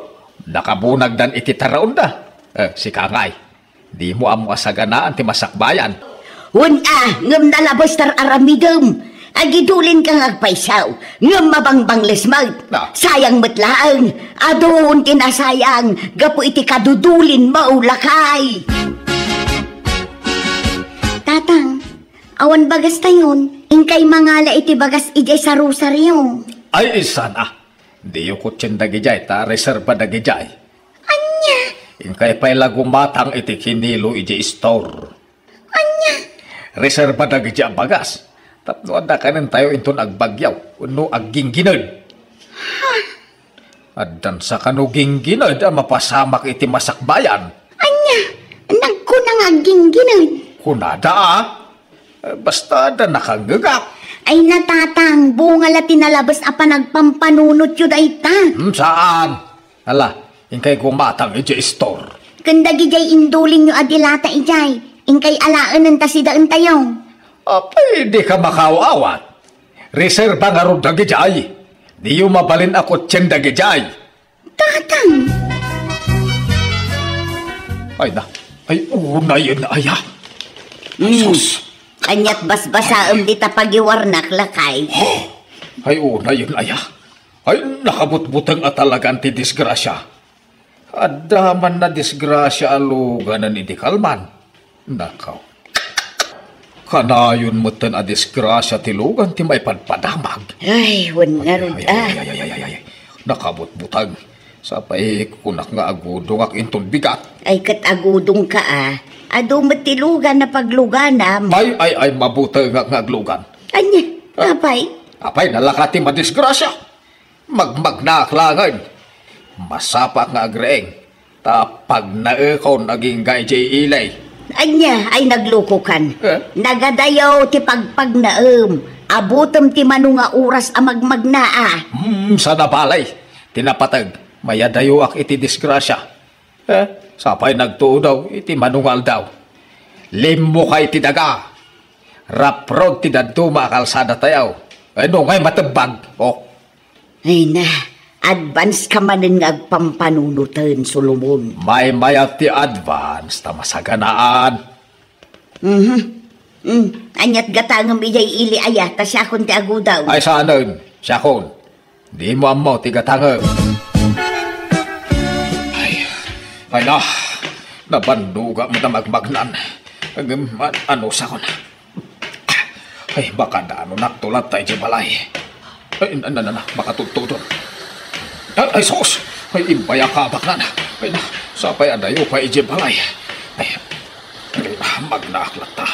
Nakabunagdan iti taraon da. Si Kangay, di mo amo asaganaan ti masakbayan. Ngam nalabos tar aramidam. Agidulin kang agpaisaw, nga mabangbang lesmag. Ah. Sayang matlaang, adoon tinasayang, gapo iti kadudulin mo lakay. Tatang, awan bagas tayon, ingkay mangala iti bagas ijay sa rosaryo. Ay, sana. Di yung kutsin dagijay, ta reserva dagijay. Anya, Ingkay pa'y lagumatang iti kinilo iji store. anya, Reserva dagijay ang bagas. Tapno anda kanin tayo inton agbagyaw, uno aggingginod. Addan sa kanugingginod, mapasamak iti masakbayan. anya, nagkunang agingginod. Kunada basta da nakagagak. Ay natatang, bunga la tinalabas apa nagpampanunot yun ay ta. Saan? Ala, ingkay gumatang iti store. Kandagi jay indulin nyo adilata ijay, ingkay alaan ng tasidaan tayo. Pwede ka makawawat. Reserva nga ron dagijay. Di yung mabalin ako tiyang dagijay. Tatang, Ay na, ay una yun aya. Ay sus, kanyat basbasaam di tapagiwarnak lakay. ay una yun aya. Ay nakabutbutang at talagang ti disgrasya. Adaman na disgrasya aluganan iti kalman. Nakaw. Kanayon mo tan a disgrasya ti lugan ti may padpadamag. Ay, wan nga ron Ay. Nakabutbutang. Sapay kunak nga agudong ak inton bigat. Ay katagudong ka ado matilugan na pagluganam. Ay, mabutang nga aglugan. Anya, apay? Apay, nalakati madisgrasya. Magmagnaklangan. Masapak nga agreeng. Tapag naekaw naging gayjay ilay. Anya, ay naglukukan. Nagadayaw ti pagpagnaam. Abutam ti manunga oras a magmagnaa. Sa nabalay. Tinapatag. Mayadayo ak iti disgrasya. Sapay nagtuo daw, iti manungal daw. Limo kay ti daga. Raprod ti daduma kalsada tayaw. Ano ngay matebag. Ay na, advance ka manin nga agpampanunutan, Solomon. May mayat ti advance ta masaganaan. Anyat gatangam ijay ili aya, ta siya kon ti agudaw. Ay saanon, siya kon. Di mo amo ti gatangam. Ay na, nabanduga mo na magmagnan. Ano sa kon? Ay, baka na ano naktulat tayo di balay. Ay, baka tutudon. Ay, sus! Ay, imbaya ka baknan. Ay, sapay adayo pa iji balay. Ay, magnaaklat ta.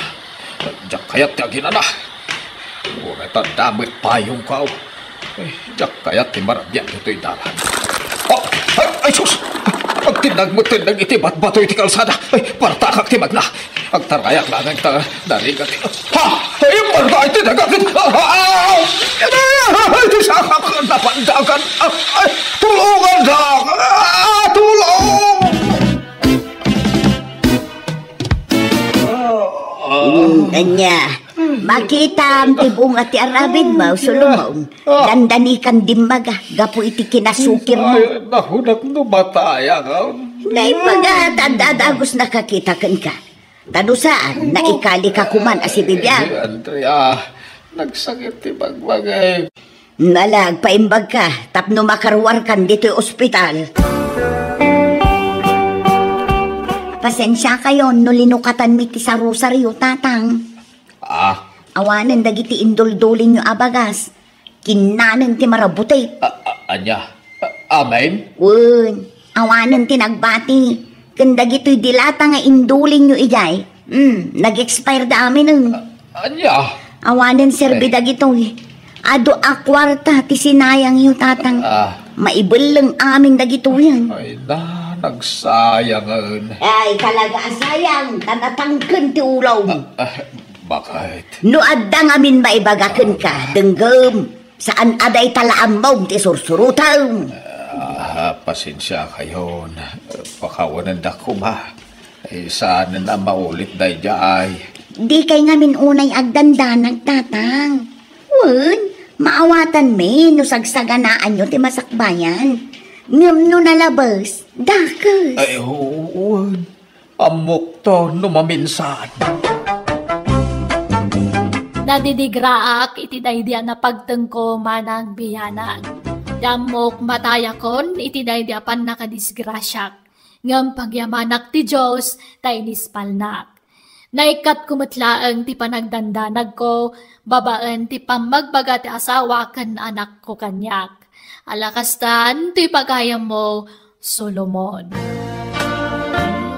Diyak kayat tiagin na. Uray ta damit payong kao. Ay, diyak kayat ti marabyan ito'y dalan. Ay, sus! Pagtinag mo tinag iti batbato iti kalsada. Ay, partakak ti magna. Agtarayak lang ang darigat. Ha! Ay, marga iti nagakit. Ay, iti sakak napandagan. Ay, tulungan dak! Tulong! Anya, makita ang tibong at arabid mo, Solomon. Dandanikan dimmaga, gapo iti kinasukir mo. Ay, nahunak no bataya ka. Naipagat at dadagos nakakitakan ka. Tanusaan, naikali ka kuman as ibibiyag. Andrea, nagsakit ti bagbagay. Nalag, paimbag ka, tapno makarwar kan dito'y ospital. Pasensya kayo, no linukatan mi ti sa rosaryo, tatang. Awanan dagiti indol-dolin nyo abagas. Kinanan ti marabutay. Anya, amen? Wun, awanan ti nagbati. Kandagito'y dilata nga indulin nyo ijay. Nag-expire da amin nun. Anya? Awanan serbi dagito'y. Ado akwarta ti sinayang yung tatang. Maibal lang amin dagito yan. Ay na, nagsayangan. Ay, talaga sayang. Tanatangkan ti ulaw. Bakit? No addang amin maibagakan ka, denggam. Saan aday talaam mo ti sursurutan. Pasensya kayo. Pakawanan da ko ba? Ay, saan na maulit day jay? Di kay ngamin unay agdanda nagtatang. Wan, maawatan me, no sagsaganaan nyo ti masakbayan. Ngam no nalabas, dakas. Ay, huwan. Amok to, numaminsan. Nadidigraak iti daydia na pagtengko manang biyanan. Damok matayakon iti daydia pan nakadisgrasyak. Ngam pagyamanak ti Diyos tay nispalnak. Naikat kumatlaang ti panagdandanag ko, babaan ti pamagbaga ti asawa ken anak ko kanyak. Alakastan ti pagayam mo, Solomon.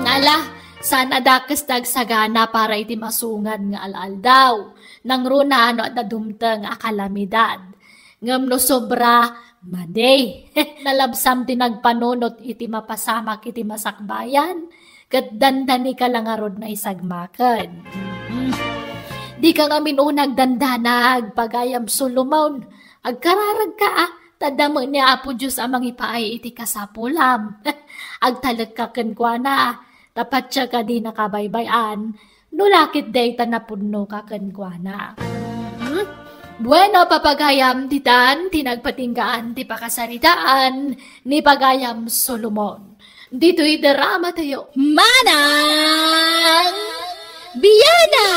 Ala, sana dakas dagsagana para iti masungan nga aldaw. Nang runa ano at nadumtang akalamidad. Ngam no sobra, maday. Nalabsam ti nagpanunot iti mapasamak iti masakbayan. Kat dandani ka lang arod na isagmakan. Di ka nga minunag dandanag, pagayam Solomon. Agkararag ka tadamo niya Apo Diyos amang ipaay iti kasapulam. Agtalag ka kenkwana, tapat siya ka di nakabaybayan, nulakit day tanapunno ka kenkwana. Bueno, papagayam titan, tinagpatinggaan, ti pakasaritaan, ni pagayam Solomon. Dito'y drama tayo. Manang Biyana!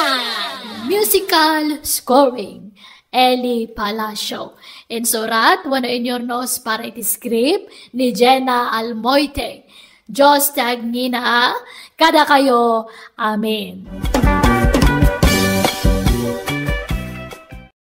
Musical scoring. Eli Palacio. Insurat, wano inyornos para iti script ni Jenna Almoite. Diyos tag nina, kada kayo. Amen.